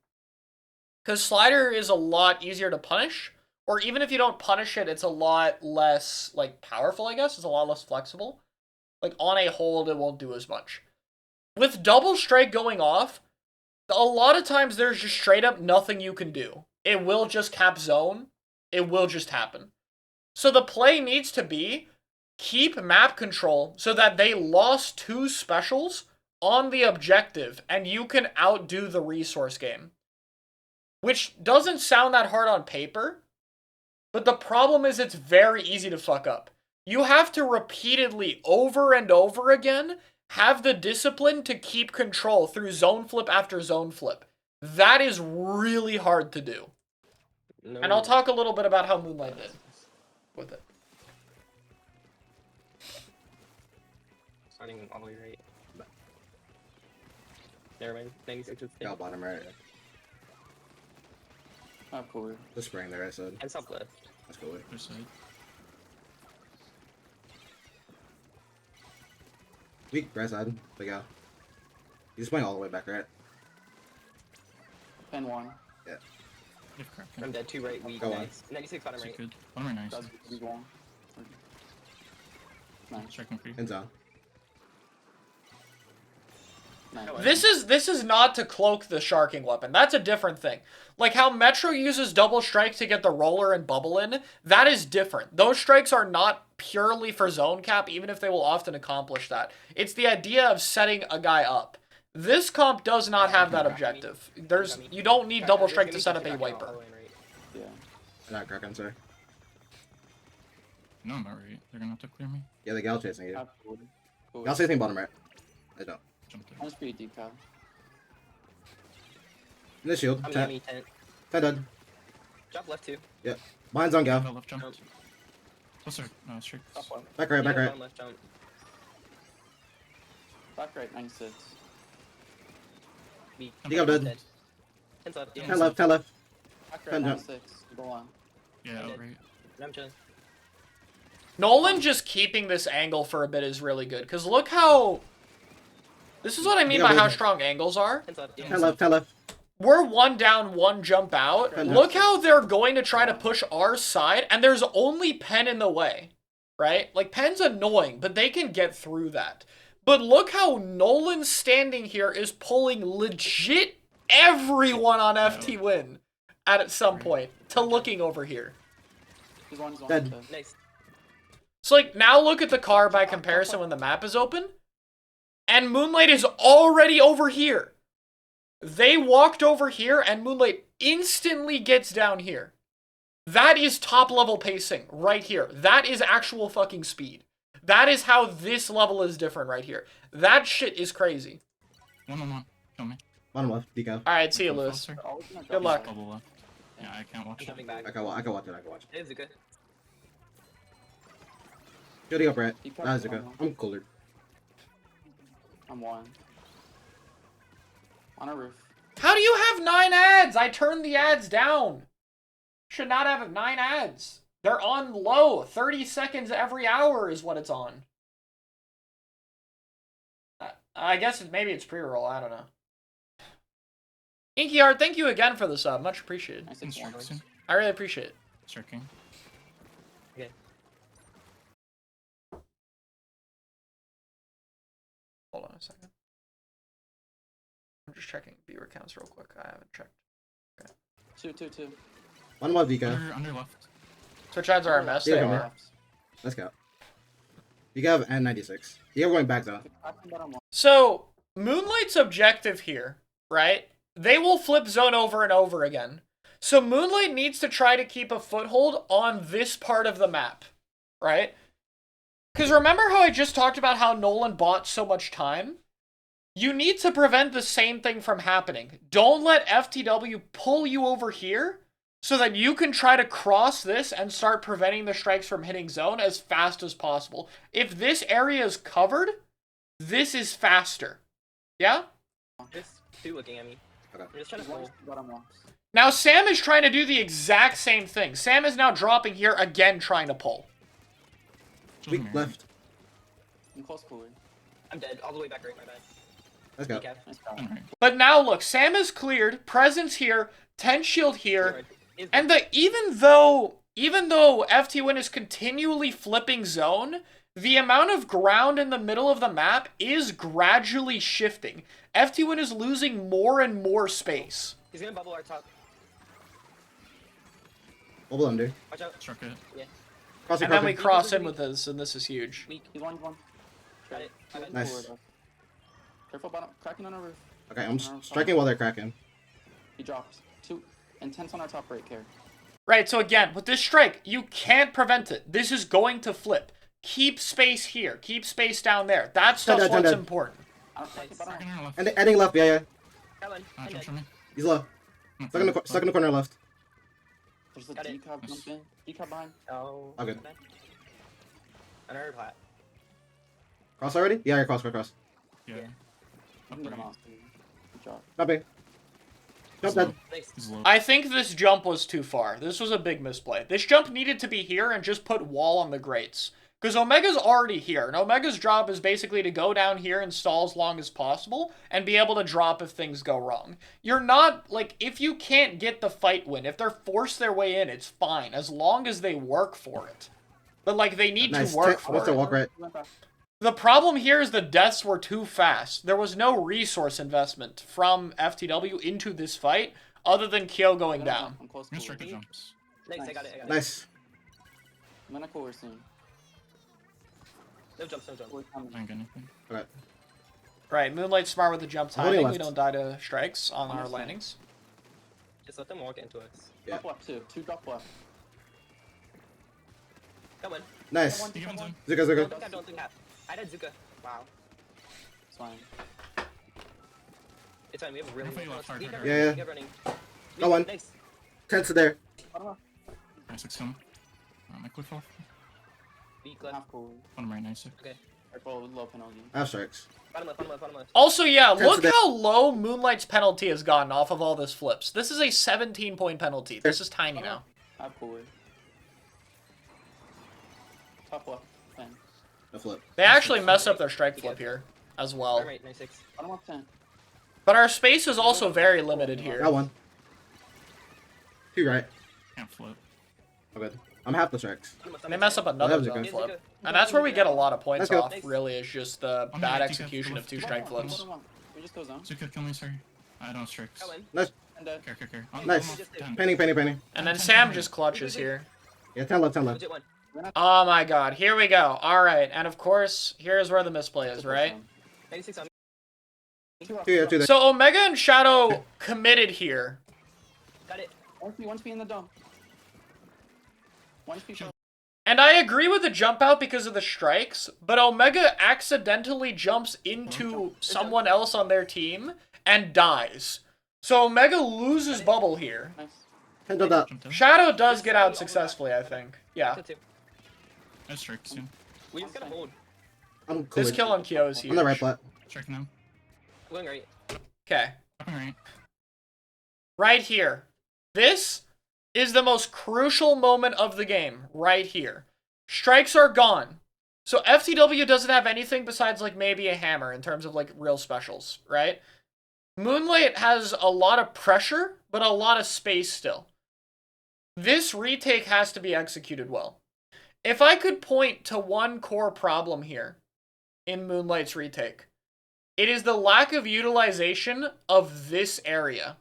Because Slider is a lot easier to punish, or even if you don't punish it, it's a lot less, like, powerful, I guess. It's a lot less flexible. Like, on a hold, it won't do as much. With Double Strike going off, a lot of times there's just straight up nothing you can do. It will just cap zone. It will just happen. So the play needs to be keep map control so that they lost 2 specials on the objective and you can outdo the resource game. Which doesn't sound that hard on paper, but the problem is it's very easy to fuck up. You have to repeatedly, over and over again, have the discipline to keep control through zone flip after zone flip. That is really hard to do. No. And I'll talk a little bit about how Moonlight did with it. Starting all the way right. Never mind. 96 is Got bottom right. Oh, cool. Just spraying the right side. and top left. That's cool. Other side. Weak right side. Big out. He's playing all the way back, right? Pin 1. If Kraken. I'm dead. 2 right. Weak. Go on. Nice. 96 bottom Is it right. good? Bottom right, nice. That's he's 1. Nice. Checking for you. In zone. Nice. This is not to cloak the sharking weapon. That's a different thing. Like how Metro uses double strike to get the roller and bubble in, that is different. Those strikes are not purely for zone cap, even if they will often accomplish that. It's the idea of setting a guy up. This comp does not have that objective. You don't need double strike to set up a wiper. Yeah. Not Kraken, sorry. No, I'm not right. They're gonna have to clear me. Yeah, the gal chasing you. Absolutely. Cool. Gal chasing bottom right. I don't. Jumped I'm in. just pretty deep, Kyle. In the shield. I'm 10. enemy tent. 10 dead. Drop left 2. Mine's on gal. Got left jump. Jump. Closer. No, straight. Top 1. Back right, back right. Down left jump. Back right, 96. Weak. He got dead. Dead. 10 left. Yeah. 10 left, 10 left. Back Pin right, jump. 96. Go on. Yeah, Dead. outright. I'm chilling. Nolan just keeping this angle for a bit is really good, because look how... This is what I mean Yeah, by how but- strong angles are. 10 left. Yeah. 10 left, 10 left. We're 1 down, 1 jump out. Pen Look how they're going to try to push our side, and there's only Pen in the way, right? Like, Pen's annoying, but they can get through that. But look how Nolan standing here is pulling legit everyone on FTwin at some point to looking over here. He's one, he's one. Dead. Dead. Nice. So, like, now look at the car by comparison when the map is open. And Moonlight is already over here. They walked over here, and Moonlight instantly gets down here. That is top-level pacing right here. That is actual fucking speed. That is how this level is different right here. That shit is crazy. 1-on-1. Kill me. Bottom left, decal. Alright, see you, Go Lewis. faster. They're always gonna Good drop luck. side. Bubble left. Yeah, I can't watch I'm it. jumping back. I can watch it, I can watch it. Hey, Zuka. Shooting up right. Decal, That's okay. one. I'm cooler. I'm 1. On a roof. How do you have 9 ads? I turned the ads down. Should not have 9 ads. They're on low. 30 seconds every hour is what it's on. I guess maybe it's pre-roll. I don't know. Inky Heart, thank you again for the sub. Much appreciated. 96 one. Instruct soon. I really appreciate it. Striking. Hold on a second. I'm just checking viewer counts real quick. I haven't checked. 2. One more decal. Under left. Twitch ads are a mess. Yeah, They come are. here. Let's go. Decal and 96. Decal going back though. So, Moonlight's objective here, right? They will flip zone over and over again. So Moonlight needs to try to keep a foothold on this part of the map, right? Because remember how I just talked about how Nolan bought so much time? You need to prevent the same thing from happening. Don't let FTW pull you over here so that you can try to cross this and start preventing the strikes from hitting zone as fast as possible. If this area is covered, this is faster. Yeah? There's two looking at me. Okay. I'm just trying to There's one pull. bottom walks. Now Sam is trying to do the exact same thing. Sam is now dropping here again, trying to pull. Weak left. I'm close cooler. I'm dead. All the way back right, my bad. Let's go. Decaf. Nice job. Alright. But now look, Sam is cleared, presence here, 10 shield here, and even though FTwin is continually flipping zone, the amount of ground in the middle of the map is gradually shifting. FTwin is losing more and more space. He's gonna bubble our top. Bubble under. Watch out. Struck it. Yeah. Crossing, And then we crossing. cross in with this, and this is huge. Weak. He's one. Got it. My bad. Nice. Cooler, though. Careful bottom. Cracking on our roof. Okay, I'm striking while they're cracking. He drops. 2 intense on our top right, care. Right, so again, with this strike, you can't prevent it. This is going to flip. Keep space here. Keep space down there. That's Done, what's done, done. important. I don't like it, bottom. Striking our left. And ending left, yeah. Got one. I'm Jump dead. for me. He's low. Stuck in the corner left. There's a Got it. decob jump in. Decob behind. Oh. Okay. my bad. Another plat. Cross already? Yeah, cross. Yeah. Yeah. You Up can get him right. off. Good job. Jumping. He's Jump dead. low. Nice. He's low. I think this jump was too far. This was a big misplay. This jump needed to be here and just put wall on the grates. Because Omega's already here, and Omega's job is basically to go down here and stall as long as possible, and be able to drop if things go wrong. You're not, like, if you can't get the fight win, if they're forced their way in, it's fine, as long as they work for it. But, like, they need Nice. to work for What's the it. walk right? Went back. The problem here is the deaths were too fast. There was no resource investment from FTW into this fight, other than Kyo going down. I'm close I'm gonna cooler. strike the jumps. Nice. I got it. I got it. Nice. I'm gonna cooler soon. No jumps. No jumps. Cooler coming. I didn't get anything. Okay. Right, Moonlight's smart with the jump I'm holding timing. We left. don't die to strikes on our Understand. landings. Just let them walk into us. Yeah. Drop left too. 2 drop left. Got one. Nice. He comes in. Zuka, Zuka. Don't think half. I had Zuka. Wow. It's fine. It's fine. We have a really Careful, you good left, hard, Keep hard, running, hard. keep running. Go on. Nice. Tents there. Bottom left. Nice, 6 coming. My cliff off. Weak left. Half cooler. One right, nice. Okay. Careful with low penalty. I have strikes. Bottom left. Bottom left. Bottom left. Also, yeah, Tens look to the- how low Moonlight's penalty has gotten off of all this flips. This is a 17-point penalty. This is tiny now. Half cooler. Top left. 10. No flip. They actually mess up their strike flip here as well. Bottom right. 96. Bottom left 10. But our space is also very limited here. Got one. 2 right. Can't flip. Oh, good. I'm half the strikes. And they mess up another that was a zone good flip. And that's where we get a lot of points Let's go. off, really, is just the I'm bad gonna execution of 2 strike Bottom flips. one. We just go zone. Zuka, kill me, sorry. I don't have strikes. Got one. Nice. And dead. Care. Nice. 10. Painting. And then Sam just clutches here. Yeah, 10 left. Legit one. Oh my god, here we go. Alright, and of course, here's where the misplay is, right? 96 on me. 2 up. 2 there, 2 there. So Omega and Shadow committed here. Got it. 1 in the dome. 1 HP. And I agree with the jump out because of the strikes, but Omega accidentally jumps into someone else on their team and dies. So Omega loses bubble here. Nice. 10 done that. Jumped in. Shadow does get out successfully, I think. Yeah. Got two. I have strikes soon. We just gotta hold. I'm cool. This kill on Kyo is huge. On the right plat. Striking them. Going right. Okay. Dropping right. Right here. This is the most crucial moment of the game. Right here. Strikes are gone. So FTW doesn't have anything besides, like, maybe a hammer in terms of, like, real specials, right? Moonlight has a lot of pressure, but a lot of space still. This retake has to be executed well. If I could point to one core problem here in Moonlight's retake, it is the lack of utilization of this area,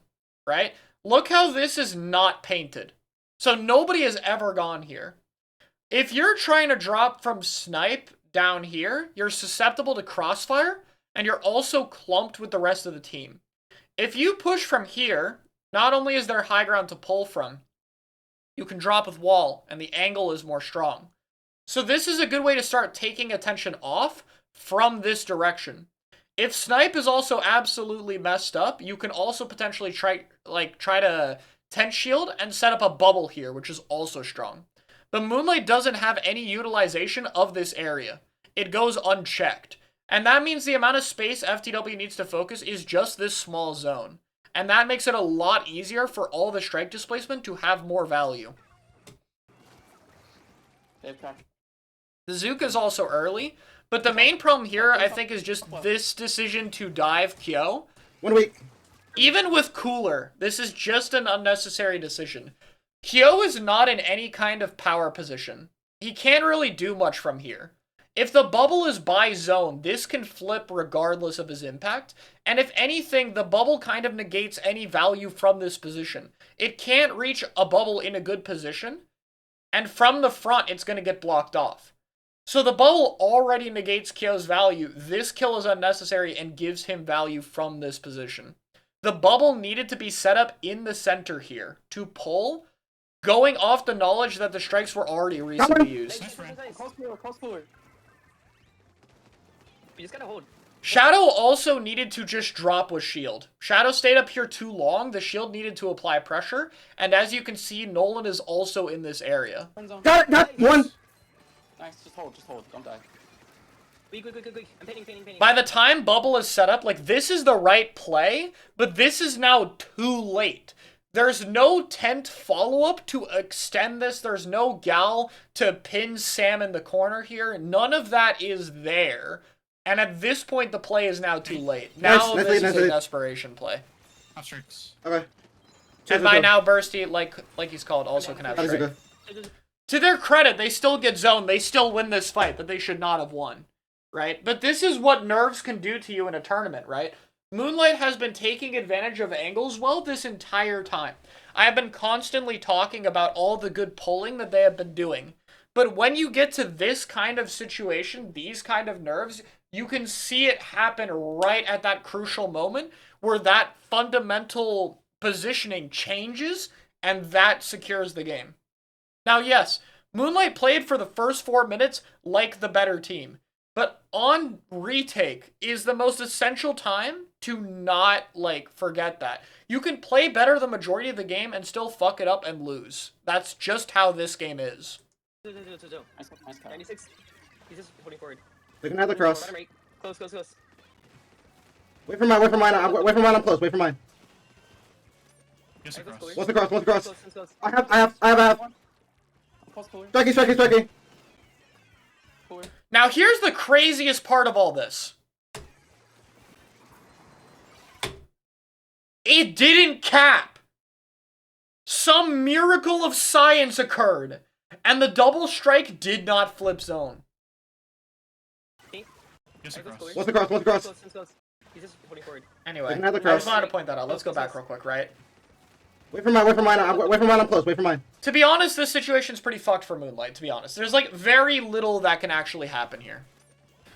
right? Look how this is not painted. So nobody has ever gone here. If you're trying to drop from snipe down here, you're susceptible to crossfire, and you're also clumped with the rest of the team. If you push from here, not only is there high ground to pull from, you can drop with wall, and the angle is more strong. So this is a good way to start taking attention off from this direction. If snipe is also absolutely messed up, you can also potentially try to tent shield and set up a bubble here, which is also strong. But Moonlight doesn't have any utilization of this area. It goes unchecked. And that means the amount of space FTW needs to focus is just this small zone. And that makes it a lot easier for all the strike displacement to have more value. They have crack. The Zook is also early, but the main problem here, I think, is just this decision to dive Kyo. 1 week. Even with Cooler, this is just an unnecessary decision. Kyo is not in any kind of power position. He can't really do much from here. If the bubble is by zone, this can flip regardless of his impact, and if anything, the bubble kind of negates any value from this position. It can't reach a bubble in a good position, and from the front, it's going to get blocked off. So the bubble already negates Kyo's value. This kill is unnecessary and gives him value from this position. The bubble needed to be set up in the center here to pull, going off the knowledge that the strikes were already recently used. Nice. Close cooler, close cooler. You just gotta hold. Shadow also needed to just drop with shield. Shadow stayed up here too long, the shield needed to apply pressure, and as you can see, Nolan is also in this area. Friend zone. Got it, got it. 1. Nice, just hold, don't die. Quick. I'm painting. By the time bubble is set up, like, this is the right play, but this is now too late. There's no tent follow-up to extend this. There's no gal to pin Sam in the corner here. None of that is there. And at this point, the play is now too late. Now Nice, this nice, is a nice. desperation play. Half strikes. Okay. And by now, Bursty, like he's called, also can have How does it strike. go? To their credit, they still get zoned. They still win this fight that they should not have won, right? But this is what nerves can do to you in a tournament, right? Moonlight has been taking advantage of angles well this entire time. I have been constantly talking about all the good pulling that they have been doing. But when you get to this kind of situation, these kind of nerves, you can see it happen right at that crucial moment where that fundamental positioning changes and that secures the game. Now, yes, Moonlight played for the first 4 minutes like the better team, but on retake is the most essential time to not, like, forget that. You can play better the majority of the game and still fuck it up and lose. That's just how this game is. Nice Nice cut. 96. He's just holding forward. They can have the cross. Bottom right. Close. Wait for mine, I'm close, wait for mine. Yes, Alright, across. What's the cross, what's the cross? Close. I have. I'm close cooler. Strikey. Cooler. Now, here's the craziest part of all this. It didn't cap. Some miracle of science occurred, and the double strike did not flip zone. Yes, across. What's the cross? Close. He's just holding forward. Anyway, They can have the I cross. just wanted to point that out. Let's go back real quick, right? Wait for mine, I'm close, wait for mine. To be honest, this situation's pretty fucked for Moonlight, to be honest. There's, like, very little that can actually happen here.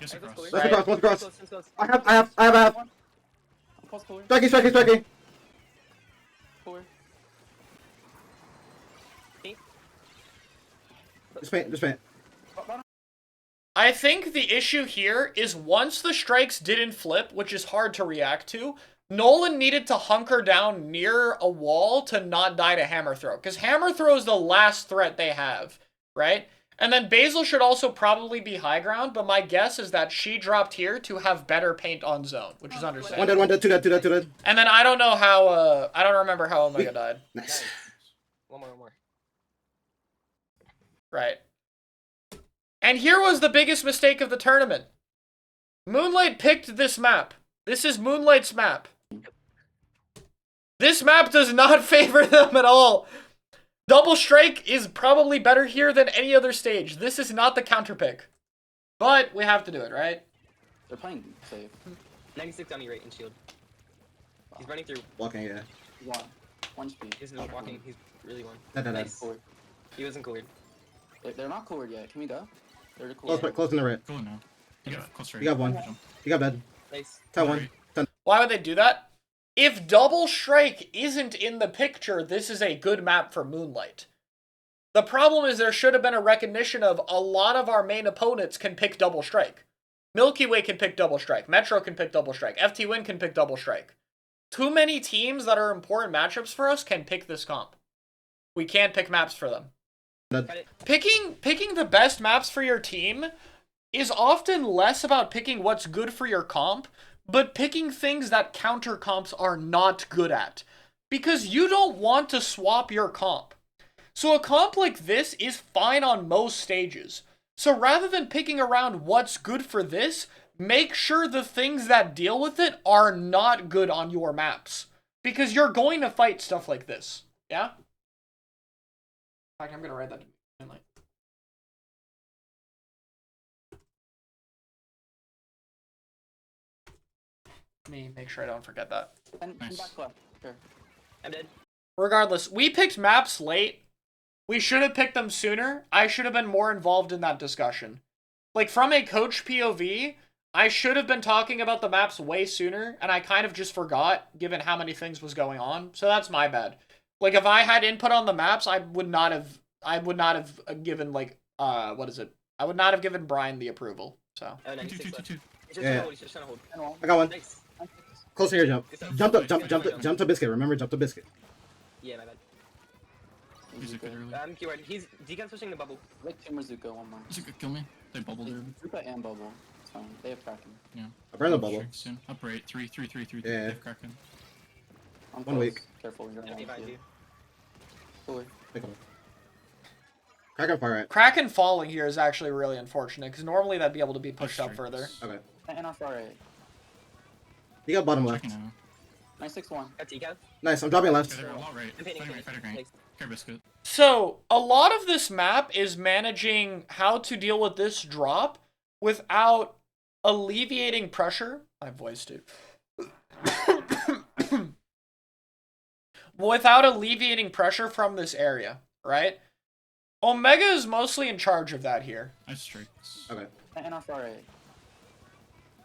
Yes, across. What's the cross? Close. I have. I'm close cooler. Strikey. Cooler. Just paint. I think the issue here is once the strikes didn't flip, which is hard to react to, Nolan needed to hunker down near a wall to not die to hammer throw. Because hammer throw is the last threat they have, right? And then Basil should also probably be high ground, but my guess is that she dropped here to have better paint on zone, which is understandable. One dead, two dead. And then I don't know how, I don't remember how Omega died. Nice. One more. Right. And here was the biggest mistake of the tournament. Moonlight picked this map. This is Moonlight's map. This map does not favor them at all. Double strike is probably better here than any other stage. This is not the counter pick. But we have to do it, right? They're playing safe. 96 on me right in shield. He's running through. Walking, yeah. One speed. He's walking. He's really one. Dead. Nice. Cooler. He wasn't cooler. They're not cooler yet. Can we go? They're cool. Close in the right. Cool now. You got close right. You got one. Jump. You got bed. Nice. Tell one. Why would they do that? If double strike isn't in the picture, this is a good map for Moonlight. The problem is there should have been a recognition of a lot of our main opponents can pick double strike. Milky Way can pick double strike. Metro can pick double strike. FTwin can pick double strike. Too many teams that are important matchups for us can pick this comp. We can't pick maps for them. Picking the best maps for your team is often less about picking what's good for your comp, but picking things that counter comps are not good at. Because you don't want to swap your comp. So a comp like this is fine on most stages. So rather than picking around what's good for this, make sure the things that deal with it are not good on your maps. Because you're going to fight stuff like this. Yeah? In fact, I'm going to write that to Moonlight. Let me make sure I don't forget that. And Nice. back left. Sure. I'm dead. Regardless, we picked maps late. We should have picked them sooner. I should have been more involved in that discussion. Like, from a coach POV, I should have been talking about the maps way sooner, and I kind of just forgot, given how many things was going on. So that's my bad. Like, if I had input on the maps, I would not have given, like, what is it? I would not have given Brian the approval, so. Oh, Two, 96 two, left. two, two. He's just Yeah. trying to hold. He's just trying to hold. And one. I got one. Nice. Close to your jump. Good stuff. Jump to biscuit. Remember, jump to biscuit. Yeah, my bad. He's a good early. Keyword. He's Deacon switching the bubble. Like two more Zuko, one more. Is it good? Kill me. They bubbled her. Zuko and Bubble. It's fine. They have Kraken. I burned the bubble. Strike soon. Up right. 3, 3, 3, 3. Yeah. They have Kraken. I'm 1 close. week. Careful. You're Enemy behind you. Cooler. Pick 'em. Kraken far right. Kraken falling here is actually really unfortunate, because normally that'd be able to be pushed up further. Okay. And off right. You got bottom left. Checking now. 961. Got Deacon. Nice. I'm dropping left. Okay, they're all right. I'm painting. Fighting right, fighting right. Thanks. Care biscuit. So, a lot of this map is managing how to deal with this drop without alleviating pressure. I voiced it. Without alleviating pressure from this area, right? Omega is mostly in charge of that here. Nice strikes. Okay. And off right.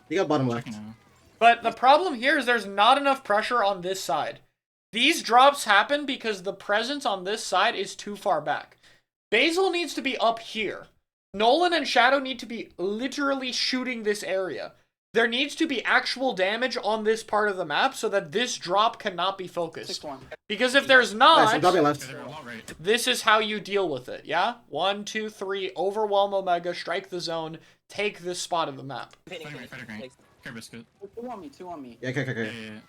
You got bottom left. Checking now. But the problem here is there's not enough pressure on this side. These drops happen because the presence on this side is too far back. Basil needs to be up here. Nolan and Shadow need to be literally shooting this area. There needs to be actual damage on this part of the map so that this drop cannot be focused. 61. Because if there's Nice. I'm dropping not, left. Okay, they're all right. this is how you deal with it, yeah? 1, 2, 3, overwhelm Omega, strike the zone, take this spot of the map. I'm painting. Fighting right, fighting right. Thanks. Care biscuit. Two on me. Two on me. Yeah, okay. Yeah, yeah, yeah.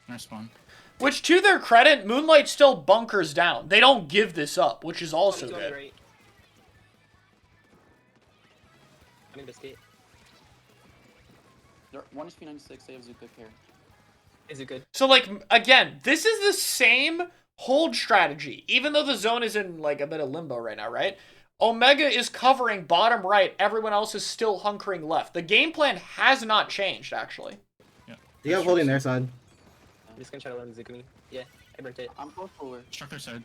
Nice spawn. Which, to their credit, Moonlight still bunkers down. They don't give this up, which is also He's going good. great. I'm in biscuit. They're 1 HP 96. They have Zuko care. Is it good? So, like, again, this is the same hold strategy, even though the zone is in, like, a bit of limbo right now, right? Omega is covering bottom right. Everyone else is still hunkering left. The game plan has not changed, actually. Yeah. You got holding their side. I'm just gonna try to let him Zuko me. Yeah, I burnt it. I'm close cooler. Struck their side.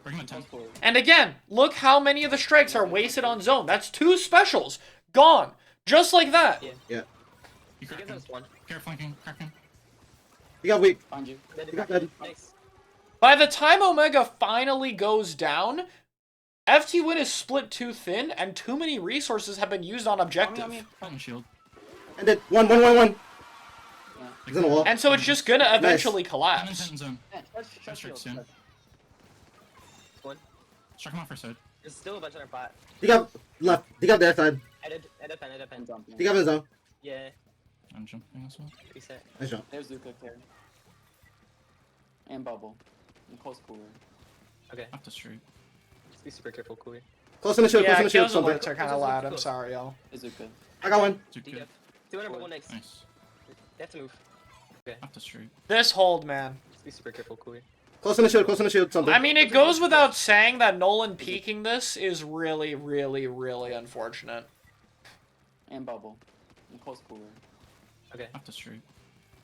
Bring them at 10. Close cooler. And again, look how many of the strikes are wasted on zone. That's 2 specials. Gone. Just like that. Yeah. Yeah. You He gives Kraken. us one. Care flanking. Kraken. You got weak. Find you. Then You got dead. Nice. By the time Omega finally goes down, FTwin is split too thin, and too many resources have been used on objective. On me. Fountain shield. And then 1, 1, 1, 1. Yeah. He's in the wall. And so it's just gonna eventually And then collapse. 10 zone. Yeah, Strike shield. soon. One. Struck him off our side. There's still a bunch on our bot. You got left. You got their side. Edit pen. I'm jumping. You got his zone. Yeah. I'm jumping as well. Reset. Nice jump. There's Zuko care. And Bubble. And close cooler. Okay. Up the street. Just be super careful, Cooley. Close in the shield. Close Yeah, in the shield. kills Something. alerts are kind of loud. I'm sorry, y'all. Is Zuko. I got one. Too good. DF. 200 bubble next. Nice. They have to move. Up the street. This hold, man. Just be super careful, Cooley. Close in the shield. Close in the shield. Something. I mean, it goes without saying that Nolan peeking this is really, really, really unfortunate. And Bubble. And close cooler. Okay. Up the street.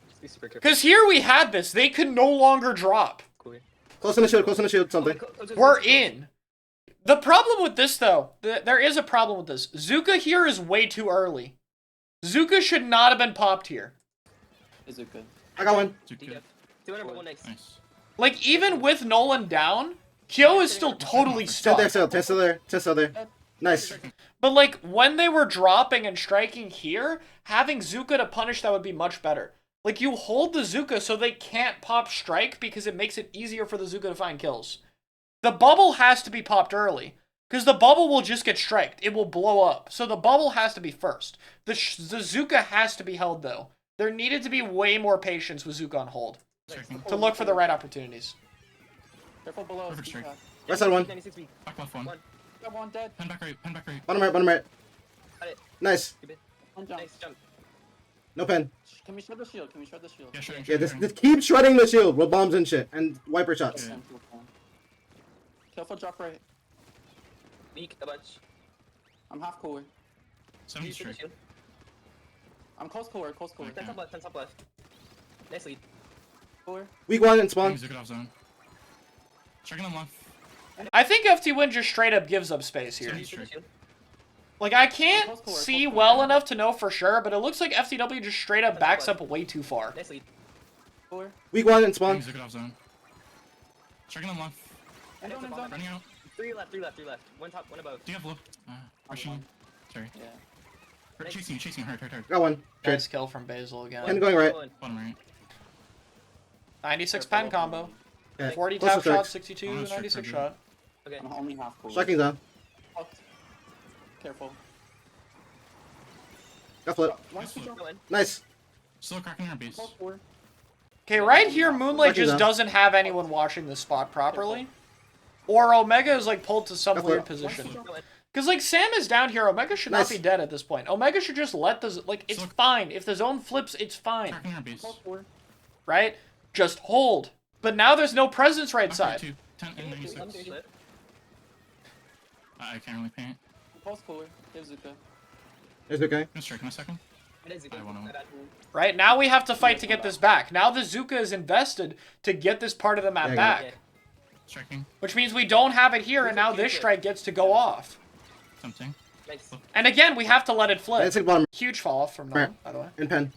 Just be super careful. Because here we had this. They could no longer drop. Cooley. Close in the shield. Close in the shield. Something. We're in. The problem with this, though, there is a problem with this. Zuka here is way too early. Zuka should not have been popped here. Is Zuko. I got one. Too DF. good. 200 bubble next. Nice. Like, even with Nolan down, Kyo is still totally 10 stuck. there still. 10 still there. 10 still there. Nice. But, like, when they were dropping and striking here, having Zuka to punish that would be much better. Like, you hold the Zuka so they can't pop strike because it makes it easier for the Zuka to find kills. The bubble has to be popped early. Because the bubble will just get striked. It will blow up. So the bubble has to be first. The Zuka has to be held, though. There needed to be way more patience with Zuka on hold Checking. to look for the right opportunities. Careful below. Perfect strike. Right side one. 96 weak. Back left one. One. Got one dead. Pen back right. Pen back right. Bottom right, bottom right. Got it. Nice. One jump. Nice jump. No pen. Can we shred the shield? Can we shred the shield? Yeah, sure. Yeah, just keep shredding the shield with bombs and shit and wiper shots. Yeah. Careful drop right. Weak a bunch. I'm half core. 70 Use the strike. shield. I'm close core. Close core. Okay. 10 top left. 10 top left. Nice lead. Core. Weak one and Spawn. spawn. Zuka off zone. Checking them left. I think FTwin just straight up gives up space here. Use the shield. Like, I can't see well enough to know for sure, but it looks like FTW just straight up backs up way too far. Nice lead. Core. Weak one and spawn. Zuka off zone. Checking them left. And Nice zone, top and zone. Running out. 3 left. 3 left. 3 left. One top. One above. Do you have low? Rushing. Sorry. Yeah. Chasing you. Chasing you. Hurt. Got one. Trade. Nice kill from Basil Pen again. going right. One. Bottom right. 96 pen combo. Okay. 40 Close to tap shot, strikes. 62, Oh, that's 96 trick, shot. Okay. I'm only half core. Striking zone. Oh. Careful. Got flip. One Nice speed flip. jump. Go in. Nice. Still cracking our base. Close core. Okay, right here, Moonlight Lucky just though. doesn't have anyone watching the spot properly. Or Omega is, like, pulled to some That's weird what- position. Go in. Because, like, Sam is down here. Omega should Nice. not be dead at this point. Omega should just let the... Like, it's So- fine. If the zone flips, it's fine. Cracking our base. Close core. Right? Just hold. But now there's no presence right Back right side. two. 10 and 96. I'm doing it. I can't really paint. Close core. Give Zuka. There's okay. Gonna strike in a second. It is a good. I wanna- My bad. Right? Now we have to fight to get this back. Now the Zuka is invested to get this part of the map Yeah, back. yeah. Striking. Which means we don't have it here, and now this strike gets to go off. Tempting. Nice. And again, we have to let it flip. Let's take bottom Huge fall off from Nom, by the way. and pen.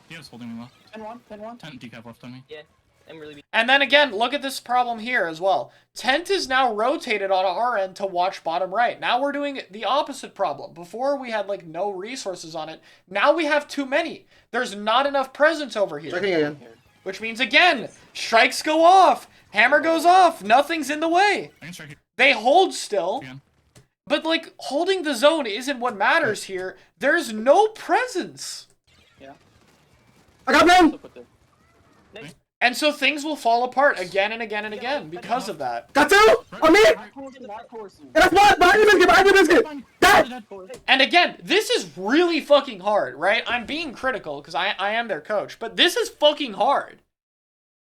He was holding me well. Pin one. Pin one. 10 decap left on me. Yeah. I'm really weak. And then again, look at this problem here as well. Tent is now rotated on our end to watch bottom right. Now we're doing the opposite problem. Before we had like no resources on it. Now we have too many. There's not enough presence over here. Striking again. Here. Which means again, strikes go off. Hammer goes off. Nothing's in the way. I can strike it They hold still. again. But like holding the zone isn't what matters here. There's no presence. Yeah. I got pen. Look with it. Nice. And so things will fall apart again and again and again because of that. Got two. On me. Right. And that's one. Behind you, biscuit. Behind you, biscuit. Dead. And again, this is really fucking hard, right? I'm being critical because I am their coach, but this is fucking hard,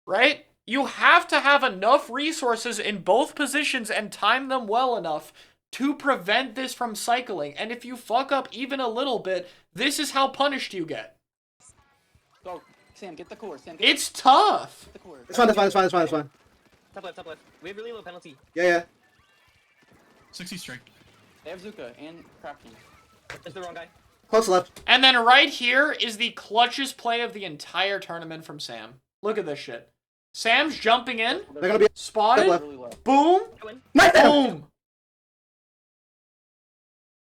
right? You have to have enough resources in both positions and time them well enough to prevent this from cycling. And if you fuck up even a little bit, this is how punished you get. Go. Sam, get the core. Sam, get It's tough. the core. It's fine. It's fine. It's fine. It's fine. It's fine. Top left. Top left. We have really low penalty. Yeah. 60 strike. They have Zuka and Kraken. That's the wrong guy. Close left. And then right here is the clutchest play of the entire tournament from Sam. Look at this shit. Sam's jumping in, They're gonna be spotted, left. Really low. boom, Go in. nice. boom.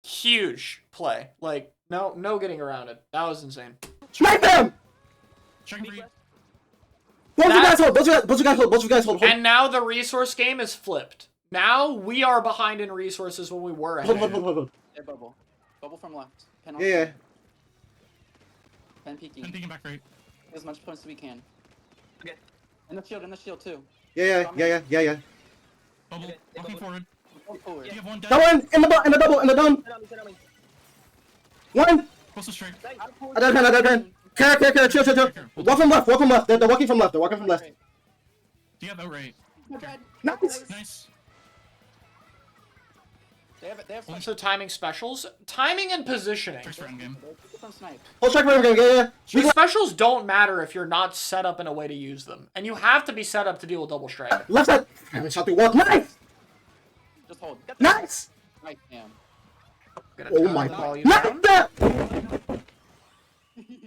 Huge play. Like, no getting around it. That was insane. Smack them. Checking for Weak you. left. Both of you That- guys hold. Both of you guys hold. Both of you guys hold. Hold. And now the resource game is flipped. Now we are behind in resources when we were Hold. ahead. Hold. Yeah, bubble. Bubble from left. Pen on Yeah. Pen peeking. 10 peeking back right. Get as much points as we can. Okay. In the shield too. Yeah. Bubble. Okay, they Walking bubble. forward. Go forward. Do you have one dead? That one in the double in the dome. Sit on me. One. Close to strike. Nice. I dead pen. Care. Chill. Walk from left. They're walking from left. Do you have outright? Nice. Nice. They have snipe. So timing specials. Timing and positioning. First round game. From snipe. Hold strike for him. Yeah. The specials don't matter if you're not set up in a way to use them. And you have to be set up to deal with double strike. Left side. Damn it, shot through wall. Nice. Just hold. Nice. Nice, Sam. Gonna Oh time my the ball god. you Nice. down.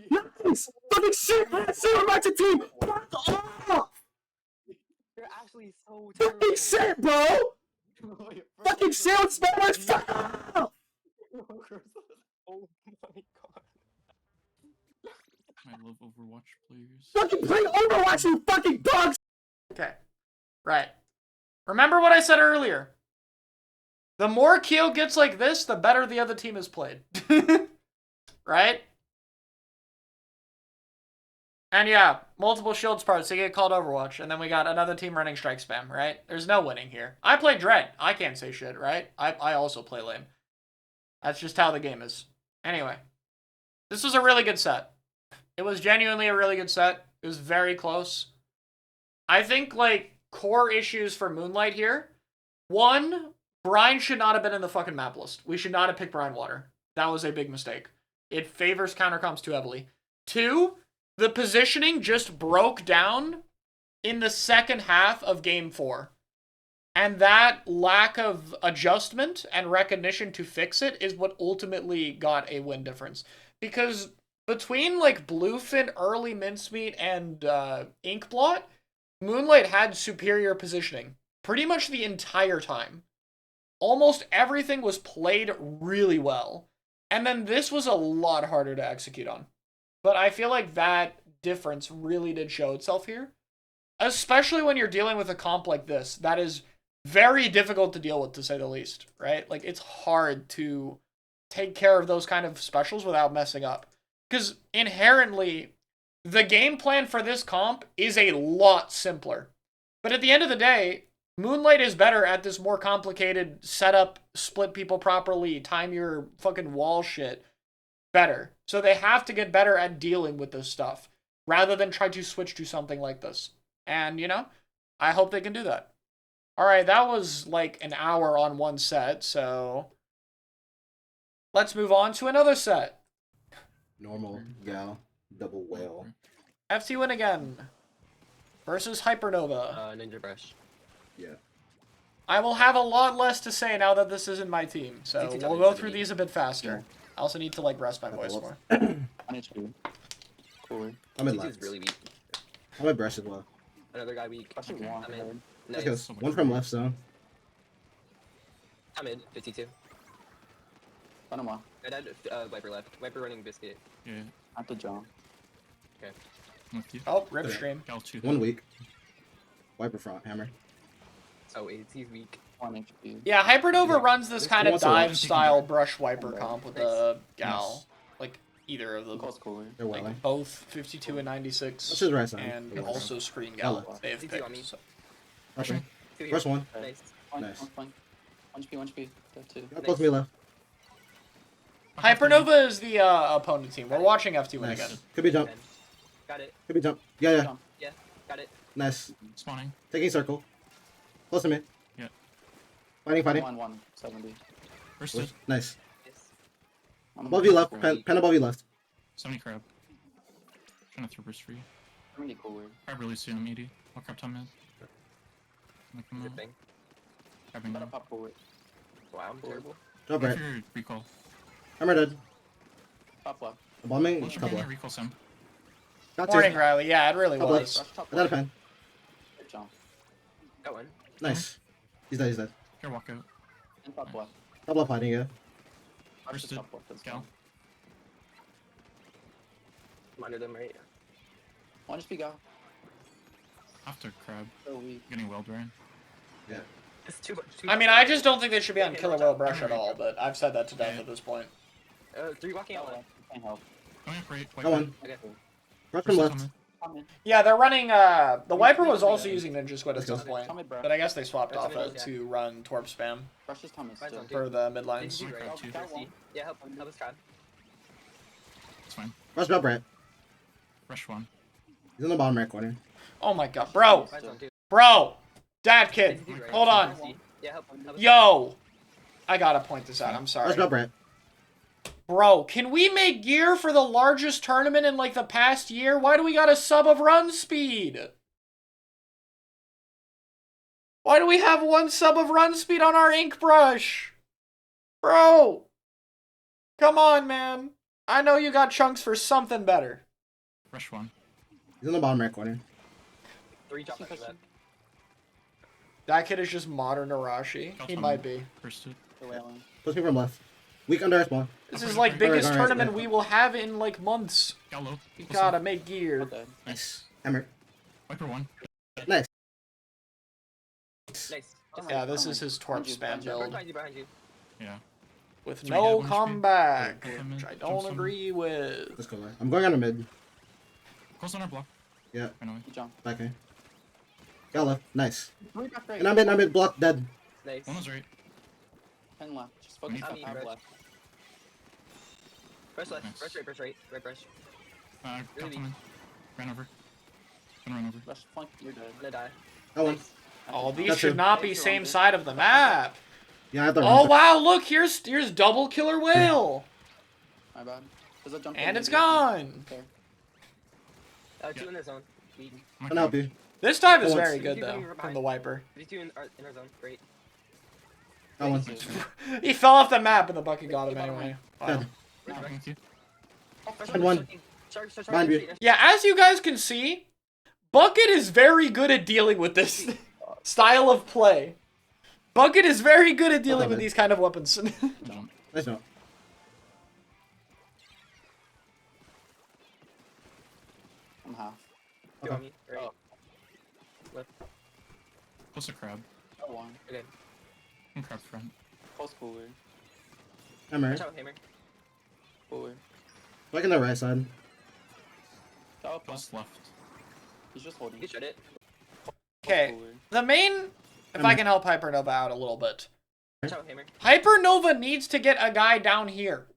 Nice. Fucking shit. Zero back to team. Fuck off. You're actually so Fucking terrible. shit, bro. Fucking shit with spammers. Fuck off. Oh my god. I love Overwatch players. Fucking play Overwatch, you fucking dogs. Okay. Right. Remember what I said earlier. The more Keel gets like this, the better the other team is played. Right? And yeah, multiple shields parts to get called Overwatch, and then we got another team running strike spam, right? There's no winning here. I play Dread. I can't say shit, right? I also play lame. That's just how the game is. Anyway, this was a really good set. It was genuinely a really good set. It was very close. I think, like, core issues for Moonlight here. One, Brine should not have been in the fucking map list. We should not have picked Brine Water. That was a big mistake. It favors countercomps too heavily. Two, the positioning just broke down in the second half of Game 4. And that lack of adjustment and recognition to fix it is what ultimately got a win difference. Because between, like, Bluefin, early Mincemeat, and Inkblot, Moonlight had superior positioning pretty much the entire time. Almost everything was played really well. And then this was a lot harder to execute on. But I feel like that difference really did show itself here. Especially when you're dealing with a comp like this. That is very difficult to deal with, to say the least. Right? Like, it's hard to take care of those kind of specials without messing up. Because inherently, the game plan for this comp is a lot simpler. But at the end of the day, Moonlight is better at this more complicated setup, split people properly, time your fucking wall shit better. So they have to get better at dealing with this stuff, rather than try to switch to something like this. And, you know, I hope they can do that. Alright, that was like an hour on one set, so let's move on to another set. Normal, gal, double whale. FTwin again versus Hypernova. Ninja Brush. Yeah. I will have a lot less to say now that this isn't my team, so TT we'll go through these a bit faster. I also need to, like, rest my voice more. On HP. Cool. I'm in T2's left. really weak. I'm in brush as well. Another guy weak. I should want I'm in. him. Nice. Let's go. One from left zone. I'm in. 52. Panama. I died. Viper left. Viper running biscuit. Yeah, I have to jump. I'm with you. Oh, rip Okay. stream. Gal 2. 1 week. Wiper front, hammer. Oh, he's weak. 1 HP. Yeah, Hypernova runs this kind of What's the dive one? style brush wiper comp with Nice. a gal. Like, either of them. Close cooler. They're welling. Like, both 52 and 96. That's his right side. And Yeah. also screen gal. Hello. They have CT on me. picked. So. Rushing. Two here. First one. Nice. Nice. One. 1 HP, 1 HP. That too. Up close to me left. Hypernova is the opponent team. We're watching FT win Nice. again. Could be jump. 10. Got it. Could be jump. Yeah, yeah. Jump. Yeah. Got it. Nice. Spawning. Taking circle. Close to me. Yeah. Fighting. 170. Bursted. Nice. Yes. I'm Above you left. really Pen above you left. 70 crab. Trying to throw burst for you. cooler. Crab really soon, I'm 80. I'll crab top mid. Like, come on. Zipping. Crabbing Better mid. pop forward. Wow, I'm terrible. Drop Go right. for your recall. Hammer dead. Top left. Bombing. Let's Top try left. recall some. Got Morning, two. Riley. Yeah, it really Top was. Rush top I got a left. pen. Good jump. Got one. Nice. He's dead. He's dead. Here, walk out. And top left. Top left hiding. Yeah. Rush is Bursted. top left. Let's Gal. go. I'm under them, right? 1 HP go. After crab. So weak. Getting well drained. It's too much. I mean, I just don't think they should be on Killer Whale Brush at all, but I've said that to death at this point. 3 walking out Top left. left. Can't help. Going up right. Got one. Okay. Rush from left. Come in. Yeah, they're running, the Wiper was also using Ninja Squid at Let's go. some point, Come in, bro. but I guess they swapped That's off what it it is, to run Torp Spam Rush is Thomas. Mine's Still. on for the mid lines. Did you right? Two. Got one. Yeah, help us try. It's fine. Rush drop right. Rush 1. He's in the bottom right corner. Oh my god, bro! Mine's on 2. Bro! Dad kid, Right. hold on. Yeah, help us. Yo! I gotta point this out, I'm sorry. Rush drop right. Bro, can we make gear for the largest tournament in, like, the past year? Why do we got a sub of run speed? Why do we have 1 sub of run speed on our ink brush? Bro! Come on, man. I know you got chunks for something better. Rush 1. He's in the bottom right corner. 3 jump after that. That kid is just modern Arashi. He might be. Bursted. The wailing. Push me from left. Weak under our spawn. This is like biggest Alright, tournament yeah. we will have in like months. Gal low. We Listen. gotta make gear. Okay. Nice. Hammer. Viper 1. Nice. Nice. Yeah, this is his twerp spam build. Behind you. Yeah. With So we no get one comeback, speed. which I Jump don't some. agree with. Let's go. I'm going on a mid. Close on our block. Yeah. Anyway. You jump. Back in. Got left. Nice. Three back right. And I'm in. Block dead. Nice. One was right. 10 left. Just focus I on need 5 brush. left. Brush left. Nice. Brush right. Brush right. Right brush. Got Really? someone. Ran over. Gonna run over. Rush flank. You're dead. I'm gonna die. That one. Nice. Oh, these That's should it. not be Thanks, same Roman. side of the map. Yeah, I have the Oh run. wow, look, here's double killer whale. My bad. There's a jump. And in it's there. gone. Okay. Two Yeah. in the zone. We I can help you. This dive is Oh, very it's- good though, from the wiper. 52 in our zone. Great. That one. He fell off the map and the bucket got him anyway. Wow. Dead. Brush back. Thank you. And one. Mind you. Yeah, as you guys can see, Bucket is very good at dealing with this style of play. Bucket is very good at dealing with these kind of weapons. Jump. Nice note. I'm half. Two on me. Right. Oh. Left. Close to crab. Got one. Okay. And crab front. Close cooler. Hammer. Watch out, hammer. Cooler. Like in the right side. Got up. Close left. He's just holding. You should it. Okay, Cooler. the main, if I can help Hypernova out a little bit. Watch out, hammer. Hypernova needs to get a guy down here.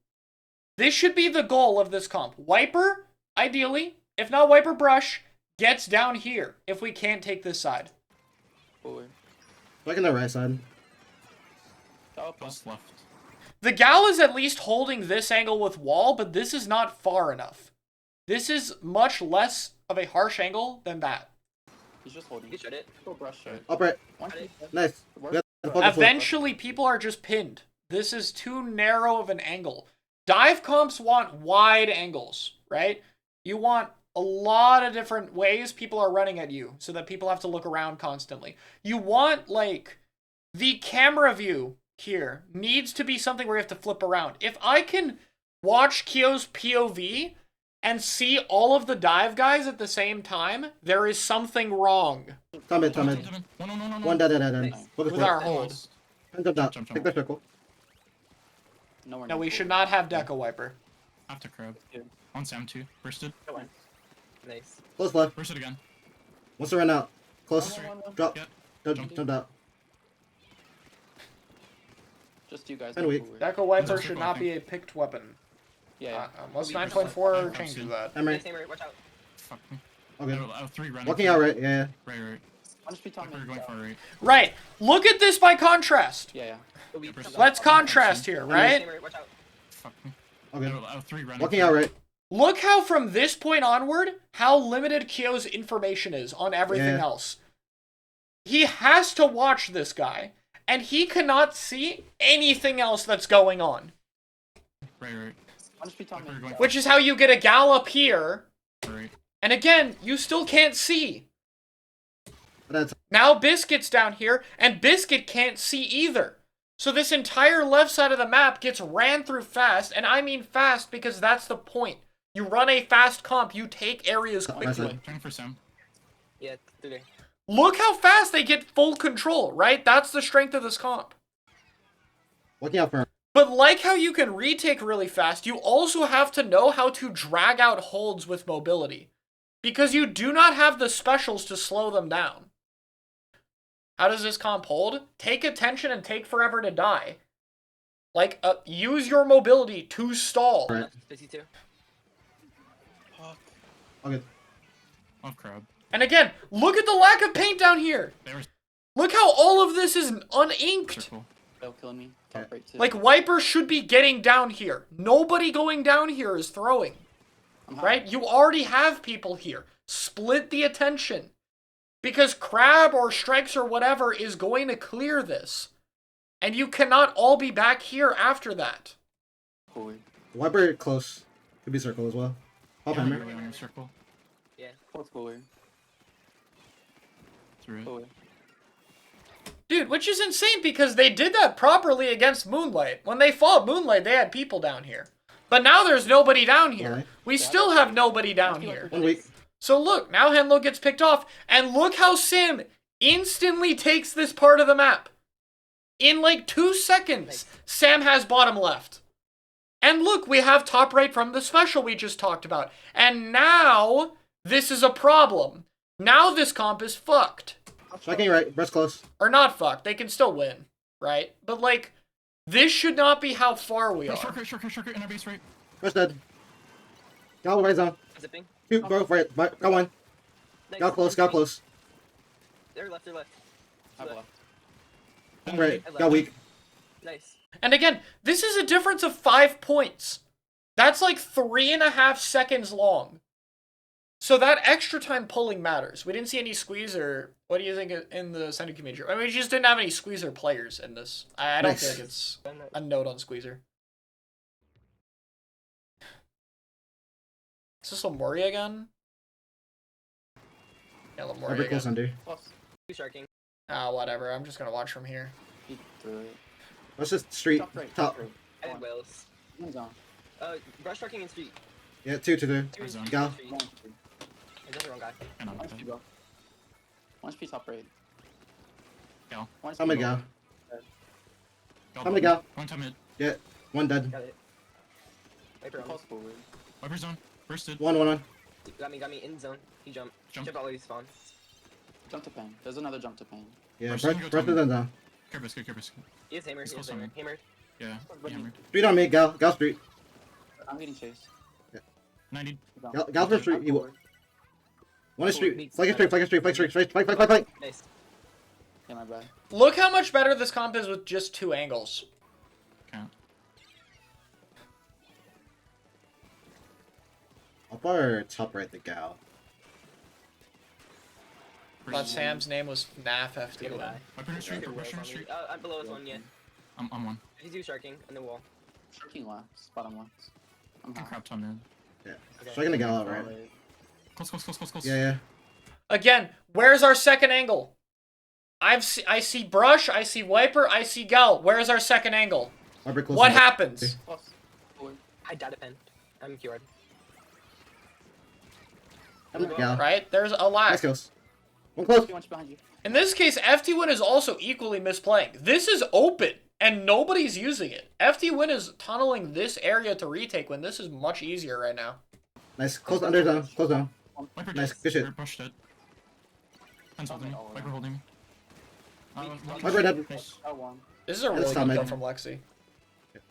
This should be the goal of this comp. Wiper, ideally, if not Wiper Brush, gets down here if we can't take this side. Cooler. Like in the right side. Got up. Close left. The Gal is at least holding this angle with wall, but this is not far enough. This is much less of a harsh angle than that. He's just holding. You should it. Go brush it. Upright. One. Nice. Work. We got the focus forward. Eventually, people are just pinned. This is too narrow of an angle. Dive comps want wide angles, right? You want a lot of different ways people are running at you so that people have to look around constantly. You want, like, the camera view here needs to be something where you have to flip around. If I can watch Kyo's POV and see all of the dive guys at the same time, there is something wrong Come in. No. One dead. Nice. Focus with forward. our hold. And jump down. Jump. Take the circle. Nowhere No, near we should cooler. not have Deco Wiper. After crab. Yeah. On Sam 2. Bursted. Got one. Nice. Close left. Bursted again. Wants to run out. Close. One. Drop. Yeah. Jump out. Just you guys. And go we- cooler. Deco Wiper That's should a not cool be a picked weapon. Yeah. Unless We- 9.4 Yeah, changes I've that. Hammer. Nice, hammer. Watch out. Fuck me. Okay. 3 running. Walking out right. Yeah. Right. One speed top We're mid. going far right. Right. Look at this by contrast. Yeah. We Yeah, come Let's down. contrast here, Nice, right? hammer. Watch out. Fuck me. Okay. 3 running. Walking out right. Look how from this point onward, how limited Kyo's information is on everything Yeah. else. He has to watch this guy, and he cannot see anything else that's going on. Right. One speed top We're mid. going Which is how you get a gallop here, Right. and again, you still can't see. That's Now Biscuit's down here, and Biscuit can't see either. So this entire left side of the map gets ran through fast, and I mean fast because that's the point. You run a fast comp, you take areas quickly. Turning for Sam. Yeah, through there. Look how fast they get full control, right? That's the strength of this comp. walking out firm. But like how you can retake really fast, you also have to know how to drag out holds with mobility. Because you do not have the specials to slow them down. How does this comp hold? Take attention and take forever to die. Like, use your mobility to stall. Right. 52. Okay. Off crab. And again, look at the lack of paint down here. They were Look how all of this is uninked. circle. They'll kill me. Top right too. Like, Wiper should be getting down here. Nobody going down here is throwing. I'm hot. Right? You already have people here. Split the attention. Because Crab or Strikes or whatever is going to clear this. And you cannot all be back here after that. Cooler. Wiper close. Could be circle as well. Pop Yeah, hammer. we're on circle. Close cooler. Through it. Cooler. Dude, which is insane because they did that properly against Moonlight. When they fought Moonlight, they had people down here. But now there's nobody down here. Alright. We still have nobody down here. 1 week. So look, now Henlo gets picked off, and look how Sim instantly takes this part of the map. In like 2 seconds, Nice. Sam has bottom left. And look, we have top right from the special we just talked about. And now, this is a problem. Now this comp is fucked. Striking right, breast close. Or not fucked, they can still win, right? But like, this should not be how far we are. Shortcut, in our base right. Breast dead. Gal right zone. Zipping. Two, both right. Got one. Nice. Gal close, gal close. They're left, they're left. I Left. left. One right, gal weak. Nice. And again, this is a difference of 5 points. That's like 3.5 seconds long. So that extra time pulling matters. We didn't see any squeezer. What do you think in the Sending community? I mean, we just didn't have any squeezer players in this. I don't Nice. think it's a note on squeezer. Is this Lamori again? Yeah, Lamori Every close again. under. Close. Two sharking. Ah, whatever. I'm just gonna watch from here. He threw it. Let's just street. Top right. Top. right. And Wales. One zone. Brush sharking in street. Yeah, two to the. Two Zone. Gal. street. One street. And that's the wrong guy. And One street, bro. One street top right. Gal. One How many street, gal? Gal. How many gal? Going top mid. Yeah, one dead. Got it. Viper on me. Close forward. Wiper zone. Bursted. One. Got me in zone. He jumped. Jump. Jump already spawn. Jump to pain. There's another jump to pain. Yeah, Breast breast go is top. down. Care biscuit. He is hammered. He's He is close on hammered. me. Hammered. Yeah. But he- Hammered. Street on me, gal. Gal street. I'm getting chased. 90. Gal for street. He will. Forward. One is street. Flank street. Flank. Nice. Yeah, my bad. Look how much better this comp is with just 2 angles. Count. Up our top right, the gal. But Sam's name was NAF FTwin. Wiper in street. Rush in street. I'm below us one, yeah. I'm one. 52 sharking on the wall. Sharking left. Bottom left. I'm Can high. crab top mid. Yeah. Okay. Striking the gal out right. Close. Yeah. Again, where's our second angle? I see brush, I see wiper, I see gal. Where's our second angle? Wiper close. What happens? Close. Forward. I data pen. I'm cured. How many gal? Right? There's a Nice lack. kills. One close. One behind you. In this case, FTwin is also equally misplaying. This is open, and nobody's using it. FTwin is tunneling this area to retake when this is much easier right now. Nice. Close under down. Close down. Wiper Nice, dead. good shit. Brush dead. Hands holding me. Wiper holding me. Wiper dead. Nice. Got one. This is a really That's good not kill mid. from Lexi.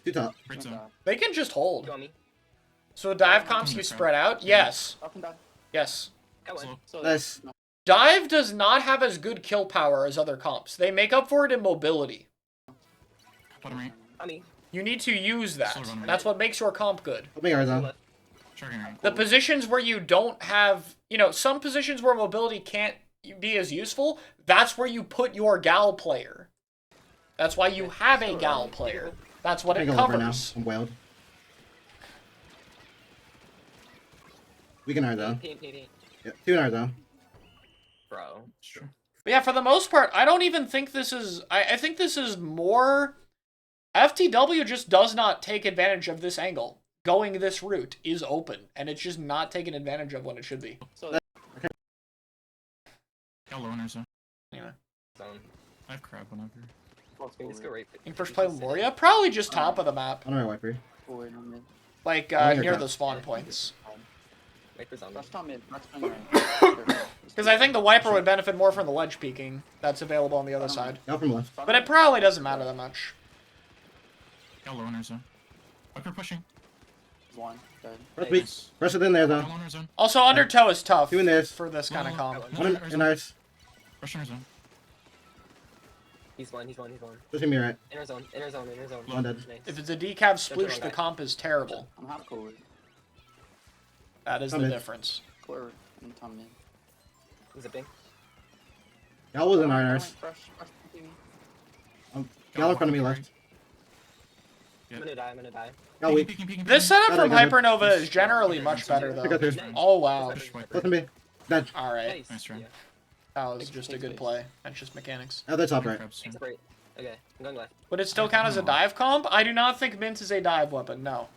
Two top. Great zone. They can just hold. You on me? So dive comps you spread out? Yes. Up and down. Yes. Got one. Slow. So Nice. Dive does not have as good kill power as other comps. They make up for it in mobility. Bottom right. On me. You need to use that. Slow run. That's what makes your comp good. Help me guard down. Left. Sharking right. The positions where you don't have, some positions where mobility can't be as useful, that's where you put your gal player. That's why you have a gal player. That's what I it go over now. covers. I'm wild. We can guard down. Paint. Yeah, two guard down. Bro. Sure. But yeah, for the most part, I don't even think this is... I think this is more... FTW just does not take advantage of this angle. Going this route is open, and it's just not taken advantage of when it should be. So Gal low in our zone. Anyway. Zone. I have crab whenever. close Can we just go forward. right? In first play with Moria? Probably just top of the map. On our wiper. Forward on mid. Like, I think near you're the spawn points. Viper's on me. Rush top mid. Rush top right. Because I think the Wiper would benefit more from the ledge peeking that's available on the other side. Gal from left. But it probably doesn't matter that much. Gal low in our zone. Wiper pushing. One. Dead. Press weak. Press it in there Gal though. low in our zone. Also, undertow is tough Two in theirs. for this kind of comp. One in ours. Rush in our zone. He's one. Pushing me right. Inner zone. One dead. Nice. If it's a decav sploosh, the comp is terrible. I'm half forward. That is I'm the in. difference. Forward. And top mid. Zipping. Gal was in ours. Rush. TV. Gal in front of me left. I'm gonna die. Gal weak. Peeking. This setup from Got it. Hypernova is generally much better, Pick up though. here. Oh, wow. Push Wiper. Close to me. Dead. Alright. Nice. Nice try. Yeah. That was just a good play. That's just mechanics. Out there top right. Crab soon. Zip right. Okay. I'm going left. Would it still count as a dive comp? I do not think Mint is a dive weapon, no.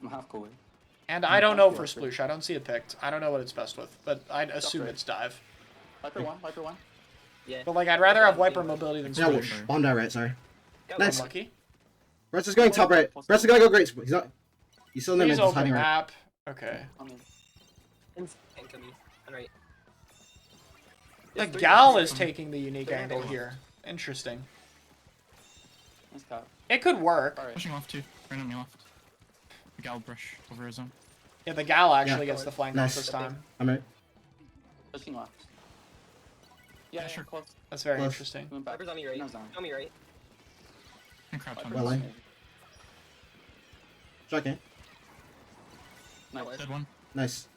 I'm half forward. And I don't know for sploosh. I don't see it picked. I don't know what it's best with, but I'd assume right. it's dive. Viper one. Yeah. But like, I'd rather have wiper mobility than Yeah, well, sploosh. bombed out right, sorry. Go, Nice. go. Unlucky. Brest is going top right. Brest is gonna go great. He's not. He's still in the Please mid, just open hiding right. map. Okay. I'm in. And kill me. On right. The There's three gal guys. is taking the unique They're angle big here. Interesting. Nice cop. It could work. Alright. Pushing left too. Right on me left. The gal brush over his own. Yeah, the gal actually Yeah. gets the flank Nice. off this time. I'm right. Pushing left. Yeah, sure. close. That's very Close. interesting. Went back. Viper's on me right. No zone. On me right. And crab Viper's tunnel. Well, on eh? me. Shocking. Nice. Dead one. Nice.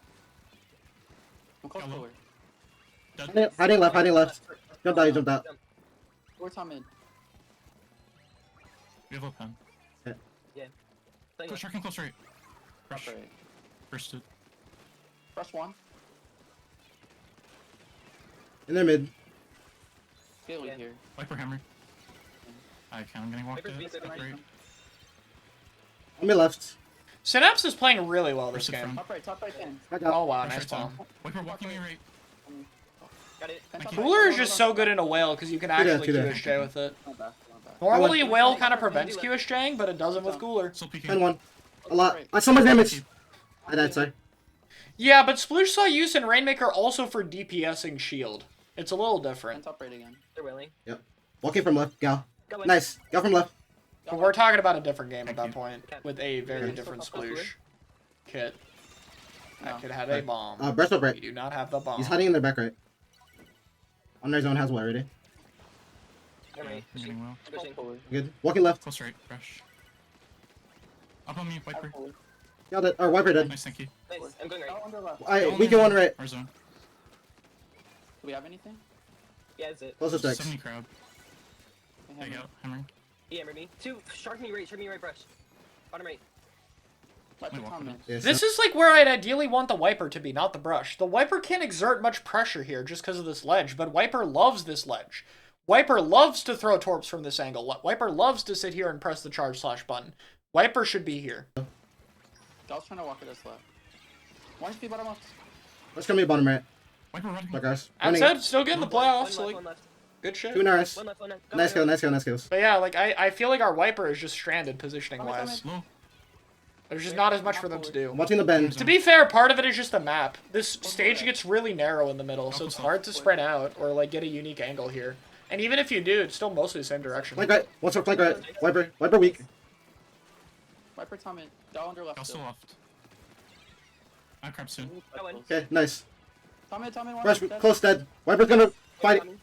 I'm close Hello. forward. Dead. Hiding left, hiding left. Jumped out, he jumped out. Forward top mid. We have a pen. Playing Close, sharking close right. Brush. Top right. Bursted. Brush one. In their mid. Gateway Yeah. here. Wiper hammer. I can. I'm getting walked Viper's out. being so Top nice. right. On me left. Synapse is playing really well this Bursted game. front. Top right cannon. Back Oh out. wow, Brush nice right side. bomb. Wiper walking me right. Got it. Top Thank right. Cooler is No, just no, so good in a whale because you can Two there, actually two there. QSJ with it. Not bad, not bad. Normally, went- whale kind of prevents QSJing, but it doesn't with Cooler. Still peeking. 10-1. A lot. I saw my damage. I died, sorry. Yeah, but Sploosh saw use in Rainmaker also for DPSing shield. It's a little And different. top right again. They're willing. Walking from left, gal. Go in. Nice. Gal from left. But we're talking about a different game at Thank that you. point, Okay. with a very Okay. different So, Sploosh. Sploosh kit. That No. could have a Right. bomb. Breast up We right. do not have the bomb. He's hiding in their back right. On their zone has what already? On right. I'm getting well. Pushing. Forward. Good. Walking left. Close right. Brush. Up on me. Wiper. Forward. Gal dead. Or wiper dead. Nice, thank you. Nice. I'm going right. Gal under left. We can one right. Our zone. Do we have anything? Yeah, that's it. Closest strikes. 70 crab. Okay, Take hammer. out. Hammering. He hammered me. Two. Shark me right, brush. Bottom right. Viper Wait, top walking mid. up. Yeah, This is like where I'd ideally want the Wiper to be, not the Brush. The Wiper can't exert much pressure here just because of this ledge, but Wiper loves this ledge. Wiper loves to throw torps from this angle. Wiper loves to sit here and press the charge slash button. Wiper should be here. Gal's trying to walk at us left. One HP bottom left. Let's come to bottom right. Wiper running. Look, guys. That Running. said, still good in the One playoffs, left, so like, one left. good shit. 2 in RS. One left, one left. Go, Nice go, kill, go. nice kill, nice kills. But yeah, like, I feel like our Wiper is just stranded positioning-wise. Low. There's just not as much for them to I'm do. watching the bend. To be fair, part of it is just the map. This stage gets really narrow in the middle, so it's hard to spread out or like get a unique angle here. And even if you do, it's still mostly the same direction. Flank right. One shot, flank right. Wiper weak. Viper top mid. Gal under left. Gal still left. I crab soon. Go in. Okay, nice. Top mid, one. Brush, Dead. close dead. Wiper's gonna fight. Coming.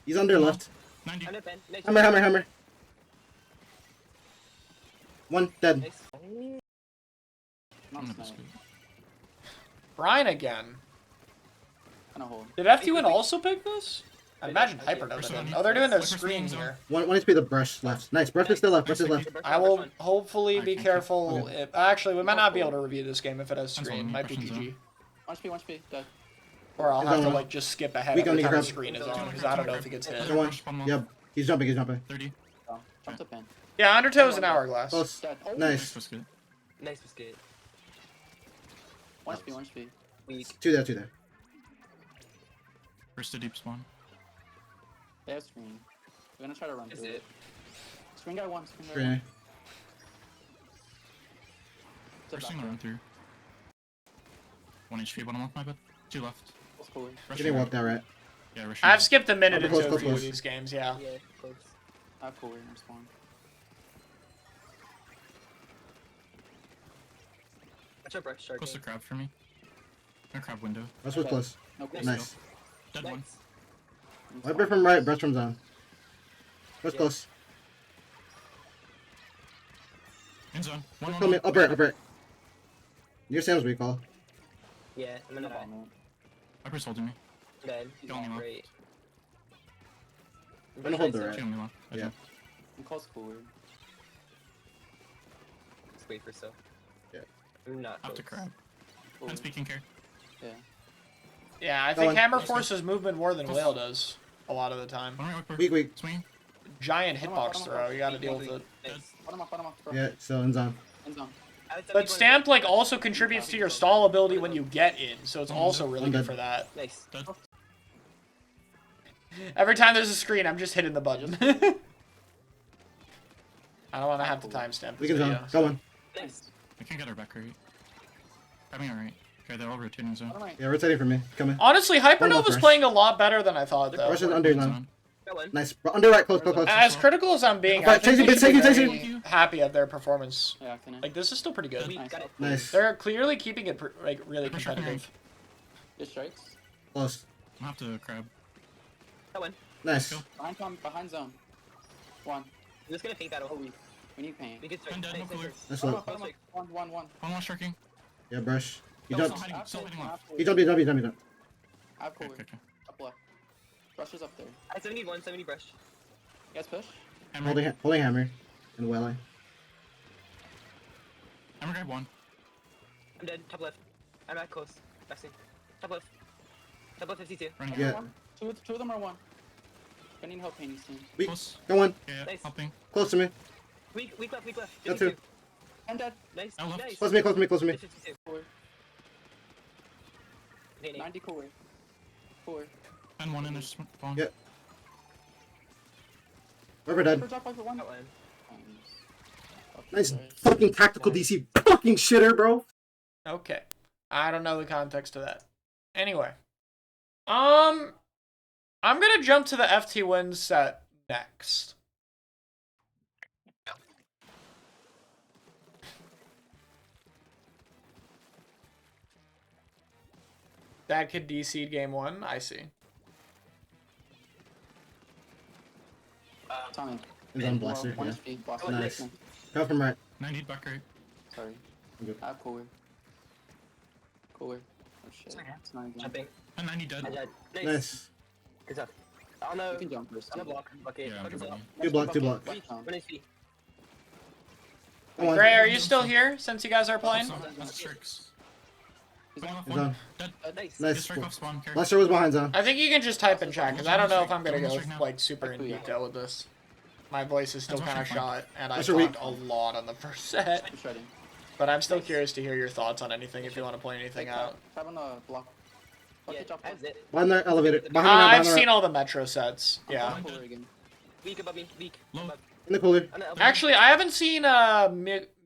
He's under left. 90. I'm dead, Ben. Nice. Hammer. One dead. Nice. Not I'm gonna snipe. biscuit. Brine again. Kinda hold. Did FTwin also pick this? I imagine Hyper does it. Oh, they're doing their screen here. One HP the brush left. Nice. Brush is still left. Brush is left. I will hopefully be Okay. careful. Okay. If, actually, we might not be able to review this game if it has Depends screen. on Might be impressions, GG. One HP, dead. Or I'll He's have to on. like just skip ahead We every don't need time the grab. screen is on because I don't know if he gets hit. Come on. Brush, one more. Yeah, he's jumping. 30. Gal. Jump to pin. Yeah, Undertow's an hourglass. Close. Dead. Oh, Nice. Nice biscuit. Nice biscuit. One HP. Weak. 2 there. First to deep spawn. They have screen. We're gonna try to run Is through it? it. Screen guy one. Screen guy Screen. one. First Step thing back. to run through. 1 HP, bottom left, my bed. 2 left. Close forward. Rush Getting right. walked out right. Yeah, rush I've right. skipped a minute Close, into a close, few of close. these games. Yeah. Yeah, close. I have forward and spawn. Watch out, brush. Shark. Close to crab for me. No crab window. That's what's close. No close. Nice. Dead one. Nice. Wiper from right. Brush from zone. Brush Yeah. close. In zone. One Kill me. on Up right. Near Sam's recall. Yeah, I'm gonna die. Bomb it. Viper's holding me. I'm dead. He's Kill me, not man. great. I'm gonna hold the Brush right. Two on me left. I Yeah. jump. I'm close forward. Let's wait for so. Yeah. I'm not Up to close. crab. Forward. And speaking care. Yeah. Yeah, I Go think on. Hammer forces movement more than Close. Whale does a lot of the time. One right, Viper. Weak. Swing. Giant Bottom hitbox up, throw. You got to deal with it. Nice. Bottom up. Bro. Yeah, still in zone. End zone. But Stamped like also contributes to your stall ability when you get in, so it's also really good for that. Nice. Dead. Every time there's a screen, I'm just hitting the button. I don't want to have to timestamp We this can video. zone. Go on. Nice. I can't get her back right. Coming alright. Okay, they're all rotating zone. Bottom right. Yeah, rotating for me. Coming. Honestly, One Hypernova's more playing a lot better than I thought, though. Rush is under Zone. zone. Got one. Nice. Under right, close, close, close. As critical as I'm being, I Right, think chasing, they should be chasing, very chasing. happy of their performance. Yeah, afternoon. Like, this is still pretty good. Got it. Nice. They're clearly keeping it like really competitive. Good strikes. Close. I'll have to crab. Got one. Nice. Go. Behind Tom, behind zone. One. I'm just gonna paint battle. Oh, we need paint. We can I'm dead, no cooler. Nice Bottom look. up, bottom up. One. One more striking. Yeah, brush. You No, jumped. still hiding, still hiding left. You jumped, you jumped, you jumped, you jumped. I have Okay, cooler. okay. Up left. Rush is up there. I 70 brush. You guys push? Hammer. Holding hammer. And welling. Hammer grab one. I'm dead. Top left. I'm at close. Backsing. Top left. Top left 52. Running. Yeah. One. Two of them are one. I need help painting soon. We, Close. go on. Yeah, Nice. helping. Close to me. Weak left. Got 52. two. I'm dead. Nice. I left. Nice. Close to me, close to me, close to me. 52. Cooler. Painting. 90 cooler. Cooler. And one in the spawn. Yeah. We're dead. First up, one. Got one. Nice fucking tactical DC. Fucking shitter, bro. Okay. I don't know the context of that. Anyway. I'm gonna jump to the FTwin set next. That could DC game 1, I see. Tommy. He's on blaster, One yeah. HP. Blaster. Nice. Go from right. 90 back right. Sorry. I'm good. I have cooler. Cooler. Oh shit. It's not again. Jumping. And 90 dead. I dead. Nice. Nice. Good stuff. On You the can jump first. on the block. Okay. Yeah, I'm Bucket's good. up. Two block, two block. Weak. 1 HP. Come on. Gray, are you still here since you guys are playing? That's tricks. He's Going on. off He's one. on. Dead. Nice. Nice. Get strike off spawn. Care. Blaster was behind zone. I think you can just type in chat, because I don't know if I'm gonna go Almost right now. like super in detail with this. My voice is still That's kind of actually fine. shot, and I That's a week. talked a lot on the first set. I'm shredding. But I'm still curious to hear your thoughts on anything if you want to point anything out. Grab on the block. Yeah, Bucket drop. that's it. Behind the elevator. Behind the I've behind seen the all the Metro sets. Yeah. Cooler again. Weak above me. Weak. Low. Above. in the cooler. On the elbow. Actually, I haven't seen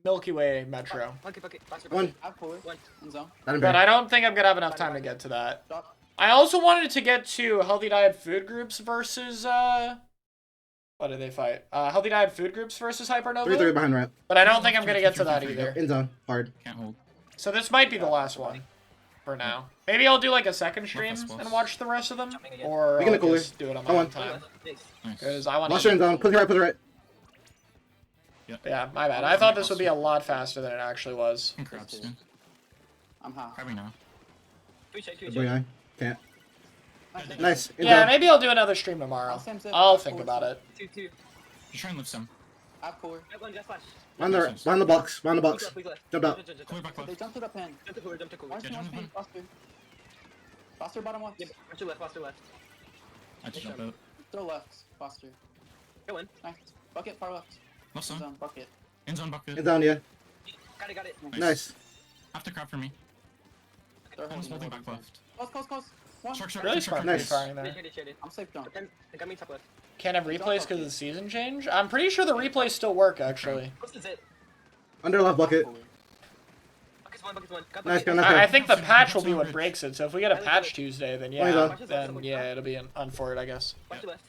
Milky Way Metro, Bucket. Blaster. One. Bucket. I have cooler. One. In zone. Not in but bed. I don't think I'm gonna have enough time to get to that. Drop. I also wanted to get to Healthy Diet Food Groups versus what did they fight? Healthy Diet Food Groups versus 3-3 Hypernova. behind right. But I don't think I'm gonna get to that either. In zone. Hard. Can't hold. So this might be the last one for now. Maybe I'll do like a second stream Plus, plus. and watch the rest of them, Jumping again. or We can I'll cooler. just do it on my Come own on. time. Nice. Nice. Because I want Blaster in to. zone. Put it right, put it right. Yeah, my bad. I thought this would be a lot faster than it actually was. Can crab soon. I'm hot. Crabbing now. Two check. Good boy, eye. Can't. Nice. Nice. In Yeah, zone. maybe I'll do another stream tomorrow. I'll think about it. 2-2. Just try and lift some. I have cooler. Got one. Just flash. Behind the box. Behind the Weak box. left. Weak left. Jump out. Clear back They left. jumped to the pen. Jump to cooler. Jump to cooler. Watch me, Yeah, watch jump me. in. Buster. Buster bottom left. Yeah, Buster left. Buster left. I just jump out. Throw left. Buster. Go in. Nice. Bucket far left. Left In zone. zone. Bucket. In zone bucket. In zone, yeah. Got it. Nice. Have to crab for me. They're Almost holding holding back left. Close. One. Shark, shark, Really shark, smart shark. Nice. firing there. Shaded. I'm safe down. They got me top left. Can't have replays because of the season change? I'm pretty sure the replays still work, actually. Close is it. Under left bucket. Cooler. Bucket's one. Bucket's one. Got Nice, bucket. nice. I think the patch will be what breaks it, so if we get a patch Tuesday, then Why not? it'll be an unfor it, I guess. Buster left.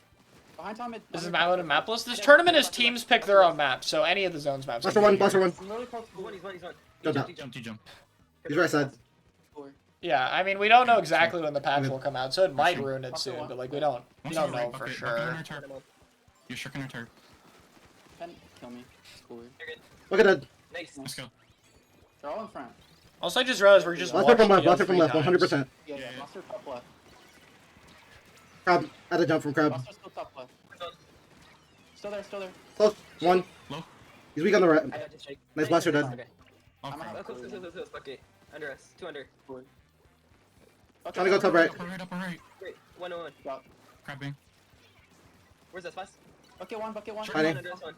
Behind Tom mid. This is map loaded map list. This tournament is teams pick their own map, so any of the zones maps. Blaster can one, be blaster one. I'm really close to He's one. Jump out. Jump, you jump. He's right side. cooler. Yeah, I mean we don't know exactly when the patch will come out, so it might Sure. ruin it Buster soon, one. but like we don't Once know you're right, for bucket, sure. bucket on our turret. You're sharking our turret. Pen, kill me. It's cooler. You're good. Look at that. Nice. Let's go. They're all in front. Also, I just realized we're just Blaster from left. watching Blaster from left. 100%. Yeah, Yeah. Buster top left. Crab. At the jump from crab. Buster still top left. Still there. Close. One. Low. He's weak on the right. I got just shake. Nice blaster dead. Okay. I'll I'm crab. out. Close. Bucket. Under us. 2 under. Cooler. Trying to go top right. Upper right, upper right. Great. 1-1. Drop. Crabbing. Where's that fast? Bucket one. Sure, Hiding. under us one.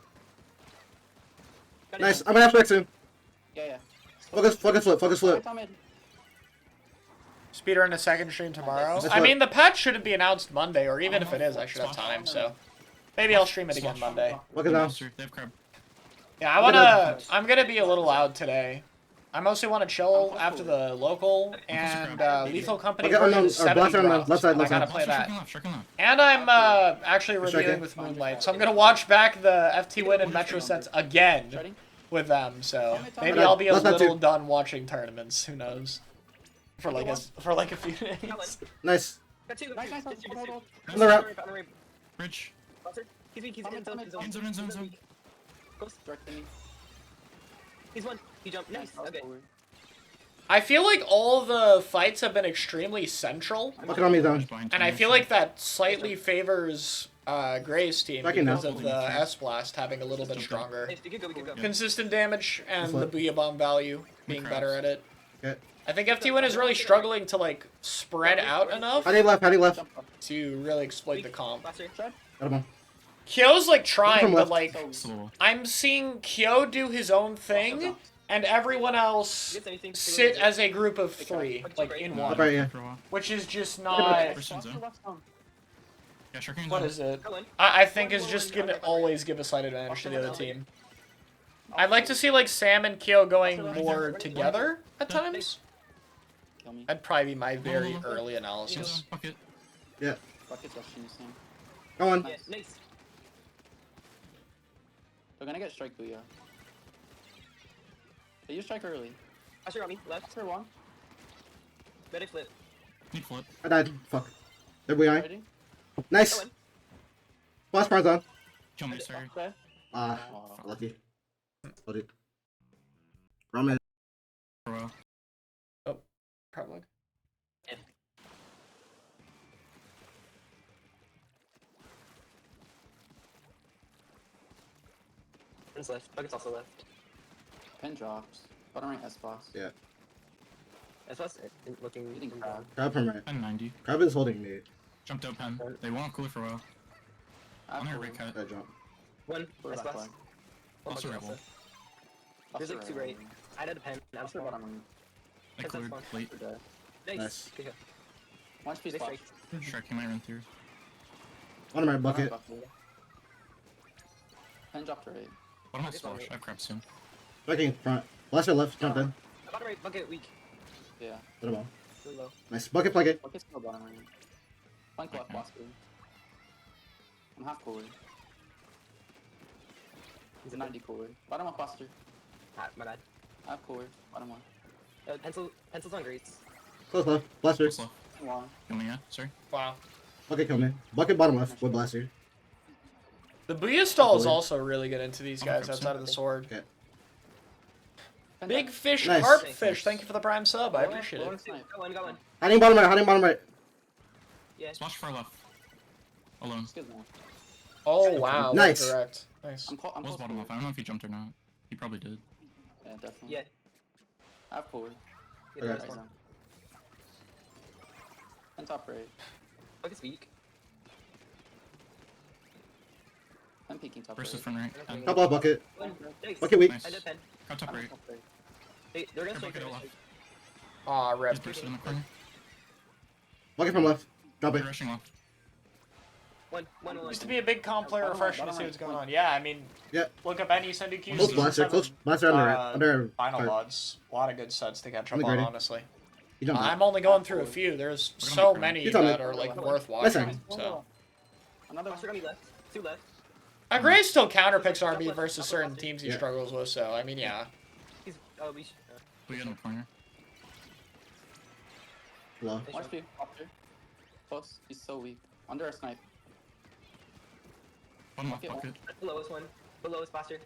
Got it. Nice. I'm gonna have strike soon. Yeah. Focus flip. Behind Tom mid. Speedrun a second stream tomorrow. That's I what- mean, the patch shouldn't be announced Monday, or even if it is, I should have time, so. Maybe I'll stream it again Monday. Look at them. They have crab. Yeah, I'm gonna be a little loud today. I mostly want to chill after the local, and Lethal Company Okay, version or 70 Blaster on the rounds. left side, I left gotta side. play that. Striking left. And I'm actually reviewing with Moonlight, so I'm gonna watch back the FTwin and Metro sets again Ready? with them. So maybe Okay, I'll be a left side little too. done watching tournaments. Who knows? For like a few days. Nice. Got two. Nice. On the ramp. On the ramp. Bridge. Buster. He's weak. He's in In zone. In zone. Close. Direct me. He's one. He jumped. Nice. Okay. I feel like all the fights have been extremely central, Looking on me zone. and I feel like that slightly favors Gray's team Second because now. of the S-Blast having a little bit stronger. Nice. We could go. Consistent damage and the That's Booyah Bomb value being better at it. Okay. I think FTwin is really struggling to like spread out enough Hiding left, hiding left. to really exploit the comp. Buster. Got him on. Kyo's like trying, From but left. like Slow. I'm seeing Kyo do his own thing, and everyone else sit as a group of three, like in one, Right, yeah. For a while. which is just not. First in zone. Yeah, striking in What zone. is it? Go in. I think is just gonna always give a slight advantage to the other team. I'd like to see like Sam and Kyo going more together at times. Kill me. That'd probably be my very early In analysis. zone. Bucket. Yeah. Bucket's rushing this thing. Go on. Yeah. Nice. They're gonna get strike booyah. They use strike early. Buster on me. Left. That's for one. Ready flip. Need flip. I died. Fuck. They're behind. Ready? Nice. Go in. Blast bars on. Kill me, sorry. Okay. Lucky. Lucky. Ramen. For a while. Probably. One's left. Bucket's also left. Pin drops. Bottom right S boss. Yeah. That's us. Looking. Eating crab. Crab from right. 1090. Crab is holding me. Jumped out pen. They won't cool for a while. I'm gonna rate cut. I jump. One. We're Nice back boss. line. One Also bucket rebel. There's like two right. I had a pen. I'm Buster sure bottom right. I That's cleared fine. late. We're dead. Nice. Nice. Good job. One piece Nice flash. strike. Striking might run through. One of my bucket. Pen dropped right. Bottom has splash. I have crab soon. Fucking front. Blaster left. Jump in. Bottom right. Bucket weak. Yeah. Put him on. Really low. Nice. Bucket plug it. Bucket's still bottom right. Flank left Okay. Blaster. I'm half forward. He's a 90 forward. Bottom left Blaster. Ah, my bad. Half forward. Bottom one. Pencils on greats. Close left. Blaster. Slow. One. Kill me, yeah? Sorry. Wow. Bucket kill me. Bucket bottom left with blaster. The Booyah stall is Avoid. also really good into these guys outside of the sword. Okay. Pen Big drop. fish, Nice. carp fish. Thank you for the prime sub. I Go in, appreciate go in, it. snipe. Go in. Hiding bottom right. Hiding bottom right. Yeah. Splash far left. Alone. Excuse me. Oh wow. Nice. Correct. Nice. I'm Was close bottom forward. left. I don't know if he jumped or not. He probably did. Yeah, definitely. Yeah. Half forward. Yeah, Okay. there's Right one. zone. And top right. Bucket's weak. I'm peeking top Versus right. front right. Okay. And Top left bucket. One. Nice. Bucket weak. Nice. I did pen. cut top right. Top right. They're gonna Third strike. bucket They're left. gonna strike. Aw, He's rip. bursted in the corner. Bucket from left. Drop it. They're rushing left. One. Used to be a big comp player refreshing to see what's going on. Yeah, I mean, Yeah. look up any Sendu Q Close season blaster. 7 Close blaster under it. Under. final card. mods. A lot of good sets to catch up Look on, ready. honestly. You jumped. I'm only going through a few. There's We're gonna so be many You tell me. that are like worth Listen. watching. So. Another one. Buster got me left. Two left. Gray still counterpicks RB versus certain teams he Yeah. struggles with. So I mean, yeah. He's. Oh, we should. We get in the corner. Low. Watch me. After. Close. He's so weak. Under a snipe. Bottom left Okay. bucket. Below is one. Below is Buster.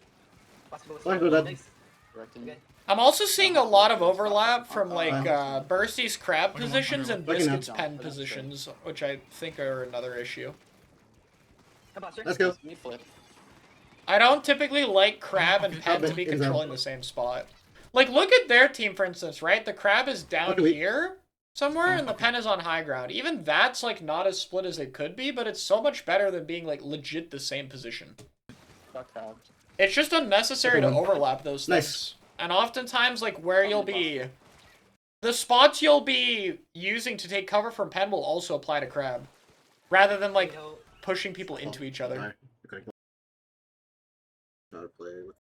Buster below. Buster dead. Nice. Directing. Okay. I'm also seeing a lot of overlap from like Bursty's crab Looking positions and looking Biscuit's up. pen Looking up. positions, which I think are another issue. Come Buster. Let's go. Me flip. I don't typically like Crab and Pen to be Example. controlling the same spot. Like, look at their team, for instance, right? The Crab is down Okay, we- here somewhere, and the Pen is on high ground. Even that's, like, not as split as it could be, but it's so much better than being, like, legit the same position. Got crabbed. It's just unnecessary to Okay, one. overlap those things. Nice. And oftentimes, like, where you'll be... the spots you'll be using to take cover from pen will also apply to crab, rather than like No. pushing people into each other. Alright, okay. How to play with.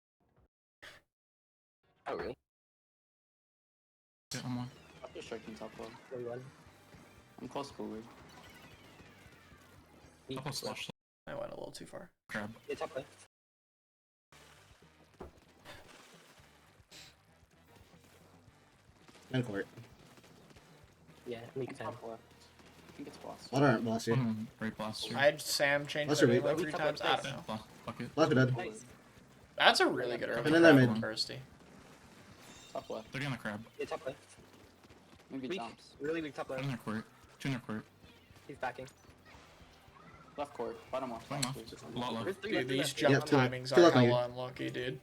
Oh, really? Yeah, I'm on. I'm just striking top left. 31. I'm close forward. Top left slash I went a little too far. crab. Yeah, top left. End court. Yeah, weak 10. Top left. I think it's boss. Water blast you. Right blaster. I had Sam change That's their a name weak- like 3 times. I don't know. Bucket. Left dead. Nice. That's a really good early And then that crab mid. from Bursty. Top left. 30 on the crab. Yeah, top left. Maybe Weak. jumps. Really weak top Two left. in their court. Two in their court. He's backing. Left court. Bottom left. Going left. A lot left. There's 3 Dude, left, three these left. jump Yeah, two left. timings Two are left on you. hella unlucky, dude.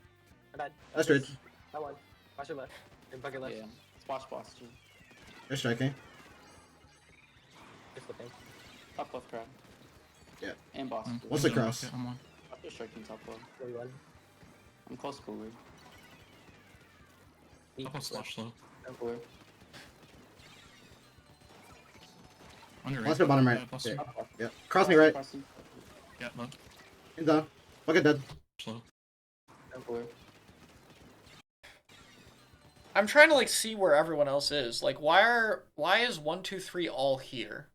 My bad. That's good. That one. Watch your left. And bucket left. Yeah. Splash boss. Too. They're striking. Just flipping. Top left crab. Yeah. And boss. Mm. too. What's the Two in cross? bucket, I'm on. I'm just striking top left. 31. I'm close forward. Weak. Top left slash slow. Left. Forward. Under right. Let's go bottom right. Yeah, buster. Yeah. Top left. Yeah. Cross me right. Crossing. Yeah, low. In down. Bucket dead. Slow. Forward. I'm trying to like see where everyone else is. Like, why is 1, 2, 3 all here?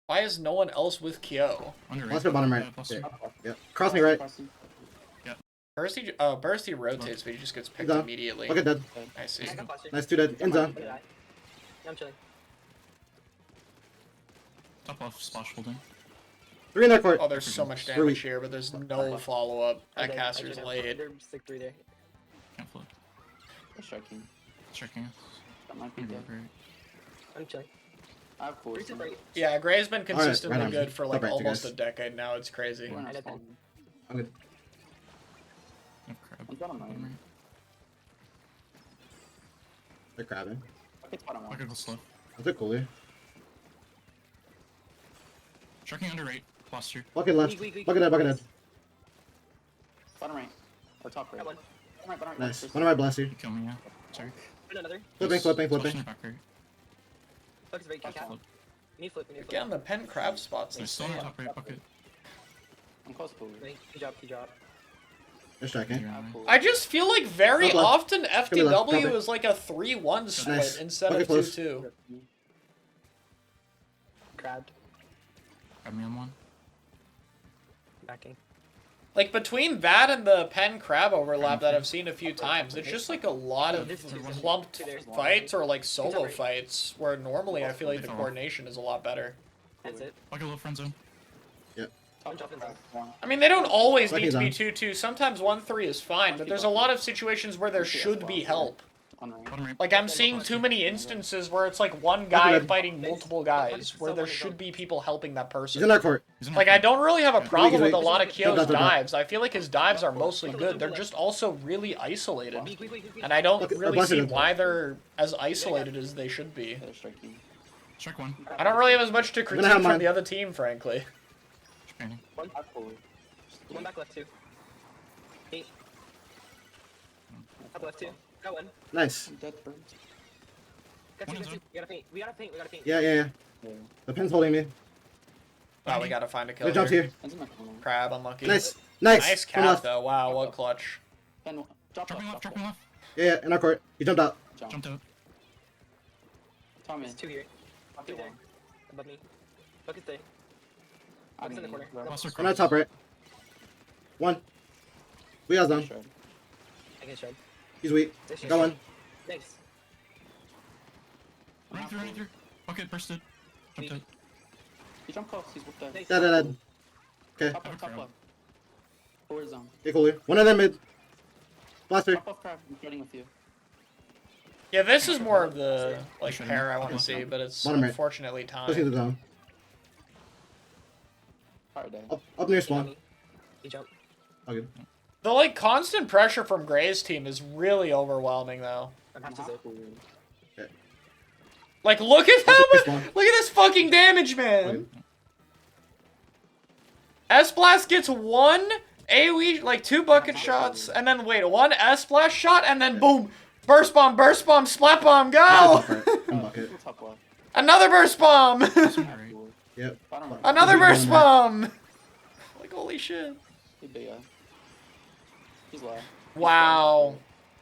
Why is no one else with Kyo? Under right. Let's go bottom right. Yeah, buster. Yeah. Top left. Yeah. Cross me right. Crossing. Bursty rotates, but he just gets picked Down. immediately. Bucket dead. I see. I got posture. Nice, 2 dead. In zone. Yeah, I'm chilling. Top left splash holding. 3 in their court. Oh, there's so much Three. damage here, but there's no follow-up. I That did- caster's I did- late. They're stick 3 there. Can't flip. I'm striking. Checking us. That might be Under dead. right. I'm chilling. I have 4. 3 to right. Yeah, Gray's been consistently right on. good for like Top right, you almost guys. a decade now. It's crazy. We're in I our did spawn. I'm good. No crab. I'm bottom right. Bottom right. They're crabbing. Bucket's bottom Bucket right. was slow. That's a cooler. Checking under right. Buster. Bucket left. Weak. Bucket dead. Bucket dead. Bottom right. Or top right. Got one. Bottom right. Nice. First. One of my blast you. You kill me, yeah. Sorry. Put another. Flipping, flipping, Splash flipping. in your back right. Focus right. Top Cap. left. You need flip. You need Again, flip. the pen crab spots. They're still in the top right bucket. I'm close forward. Right. Key drop. Key drop. They're striking. You're I on have right. 4. I just feel like very Top left. often Gonna be left. Drop FTW it. is like a 3-1 split Nice. instead Bucket of close. 2-2. Crabbed. Grab me on one. Backing. Like between that and the pen crab overlap that I've seen a few times, it's just like a lot of clumped fights or like solo fights where normally I feel like the coordination is a lot better. That's it. Bucket low friend zone. One drop in zone. I mean, they don't always need to be Bucky's 2-2. Sometimes 1-3 is fine, but there's a lot of situations where there should be help. On right. Bottom right. Like I'm seeing too many instances where it's like one guy fighting multiple guys, where there should be people helping that He's in person. our court. He's in Like our I don't really have a problem with a lot of Jump Kyo's out, jump out. dives. I feel like his dives are mostly good. They're just also really isolated. Weak. And I don't Look, really blast see it. why they're as isolated as they should be. They're striking. Strike one. I don't really have as much to gonna critique have from mine. the other team, frankly. Training. One. I have 4. One back left. 2. 8. Top left. 2. Got one. Nice. I'm dead first. Got One two. is Got two. We gotta paint. We gotta paint. We gotta paint. Yeah. Yeah. The pin's holding me. Wow, we gotta find a They killer. jumped here. Ends in my corner. Crab, unlucky. Nice. Nice From cap left. though. Wow, what clutch. And drop Dropping left. Dropping left. Yeah. In our court. He jumped out. Jump. Jumped out. Tommy. There's 2 here. 2 Bucket there. one. Above me. Bucket's there. I Bucket's in the mean, corner. Buster On our cross. top right. One. We guys down. Shred. I can shred. He's weak. This Got one. Nice. Running through. Running through. Bucket bursted. Jumped out. He jumped close. He's with that. Nice. Dead. Okay. Top left. Top left. Forward zone. Get cooler. One of them mid. Blaster. Top left crab. I'm shredding with you. Yeah, this is more of the like pair I want to see, but it's Bottom right. unfortunately Pushing time. the zone. Hard day. Up near He got spawn. me. He jumped. Okay. The like constant pressure from Gray's team is really overwhelming though. I'm half to zip. Like look at Also, how this much, one. look at this fucking damage, man. S-Blast gets one AoE, like 2 bucket shots, and then wait, 1 S-Blast shot, and then boom, Burst bomb, splat bomb, go! One bucket. Top left. Another burst bomb! This one, right? Yep. Bottom right. Another Big bomb burst there. bomb! Like, holy shit. He big, He's low. Wow.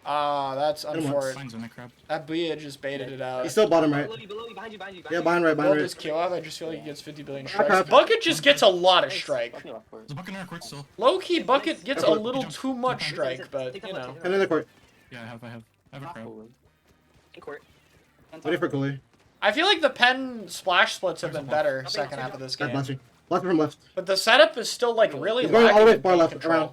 Ah, that's once. unfortunate. Mine's in the crab. That Bia just baited it out. He's still bottom right. Below you, behind you, behind you. Yeah, behind right, Will behind just right. kill out. I just feel like he gets 50 billion Crap. strikes. Bucket just gets a lot of Nice. strike. Bucket left court. There's a bucket in our court still. Low-key, Bucket gets a Careful. little too much strike, but, you know. And in the court. Yeah, I have a Not crab. forward. In court. And Waiting top for Cooley. I feel like the pen splash splits have been better second half of this Bad game. bouncing. Left from left. But the setup is still, like, really He's going all the way lacking in far paint left, control. around.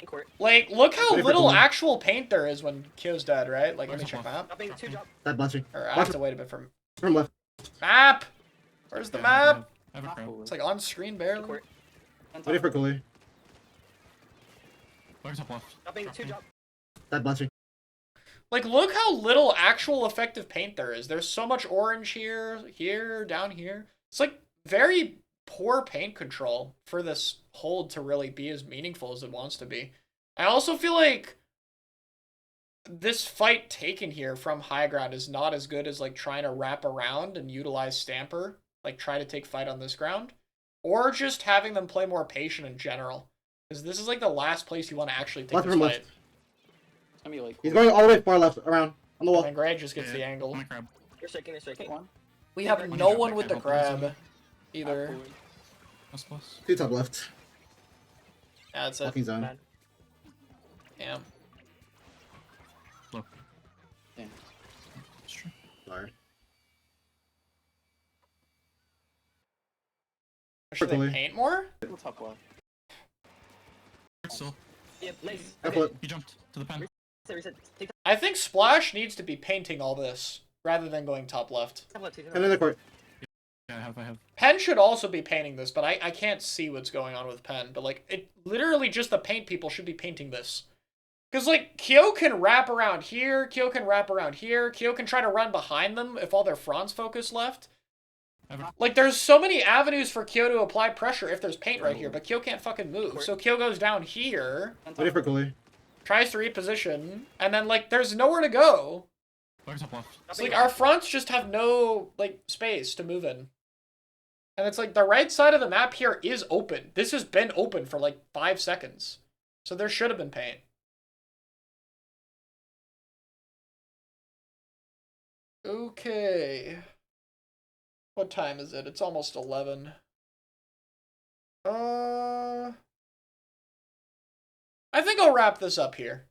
In court. Like, look how Waiting for little Cooley. actual paint there is when Kyo's dead, right? Like, let me check map. Dropping 2 drop. Bad bouncing. Or I have to wait a bit for From left. map! Where's the Yeah, map? I have a Not crab. It's forward. like on screen In barely. court. And Waiting top for Cooley. Bucket top left. Dropping 2 drop. Bad bouncing. Like, look how little actual effective paint there is. There's so much orange here, down here. It's like very poor paint control for this hold to really be as meaningful as it wants to be. I also feel like this fight taken here from high ground is not as good as like trying to wrap around and utilize Stamper, like try to take fight on this ground, or just having them play more patient in general. Because this is like the last place you want to actually take Left this from fight. left. It's gonna be like. He's going all the way far left, around. On the wall. And Gray just gets Yeah, the angle. On the crab. You're striking, you're Hit striking. one. We have One no drop, one I with the can't help it, grab either. Forward. Plus plus. Two top left. Yeah, that's it. Walking zone. Bad. Damn. Low. Damn. It's true. Sorry. Should they Quickly. paint more? Top left. Court still. Yeah, nice. Left Okay. foot. He jumped to the pen. Reset. Take I think Splash needs to be painting all this rather than going top left. top left. Take And in the court. Yeah, I have. Pen should also be painting this, but I can't see what's going on with Pen. But like, it literally just the paint people should be painting this. Because like, Kyo can wrap around here, Kyo can wrap around here, Kyo can try to run behind them if all their Franz focus left. I have a Like, there's so many avenues for Kyo to apply pressure if there's paint right here, but Kyo can't fucking move. So Kyo goes down here, And top Waiting for Cooley. tries to reposition, and then like, there's nowhere to go. bucket top left. It's like our fronts just have no like space to move in. And it's like the right side of the map here is open. This has been open for like 5 seconds. So there should have been paint. Okay. What time is it? It's almost 11. I think I'll wrap this up here.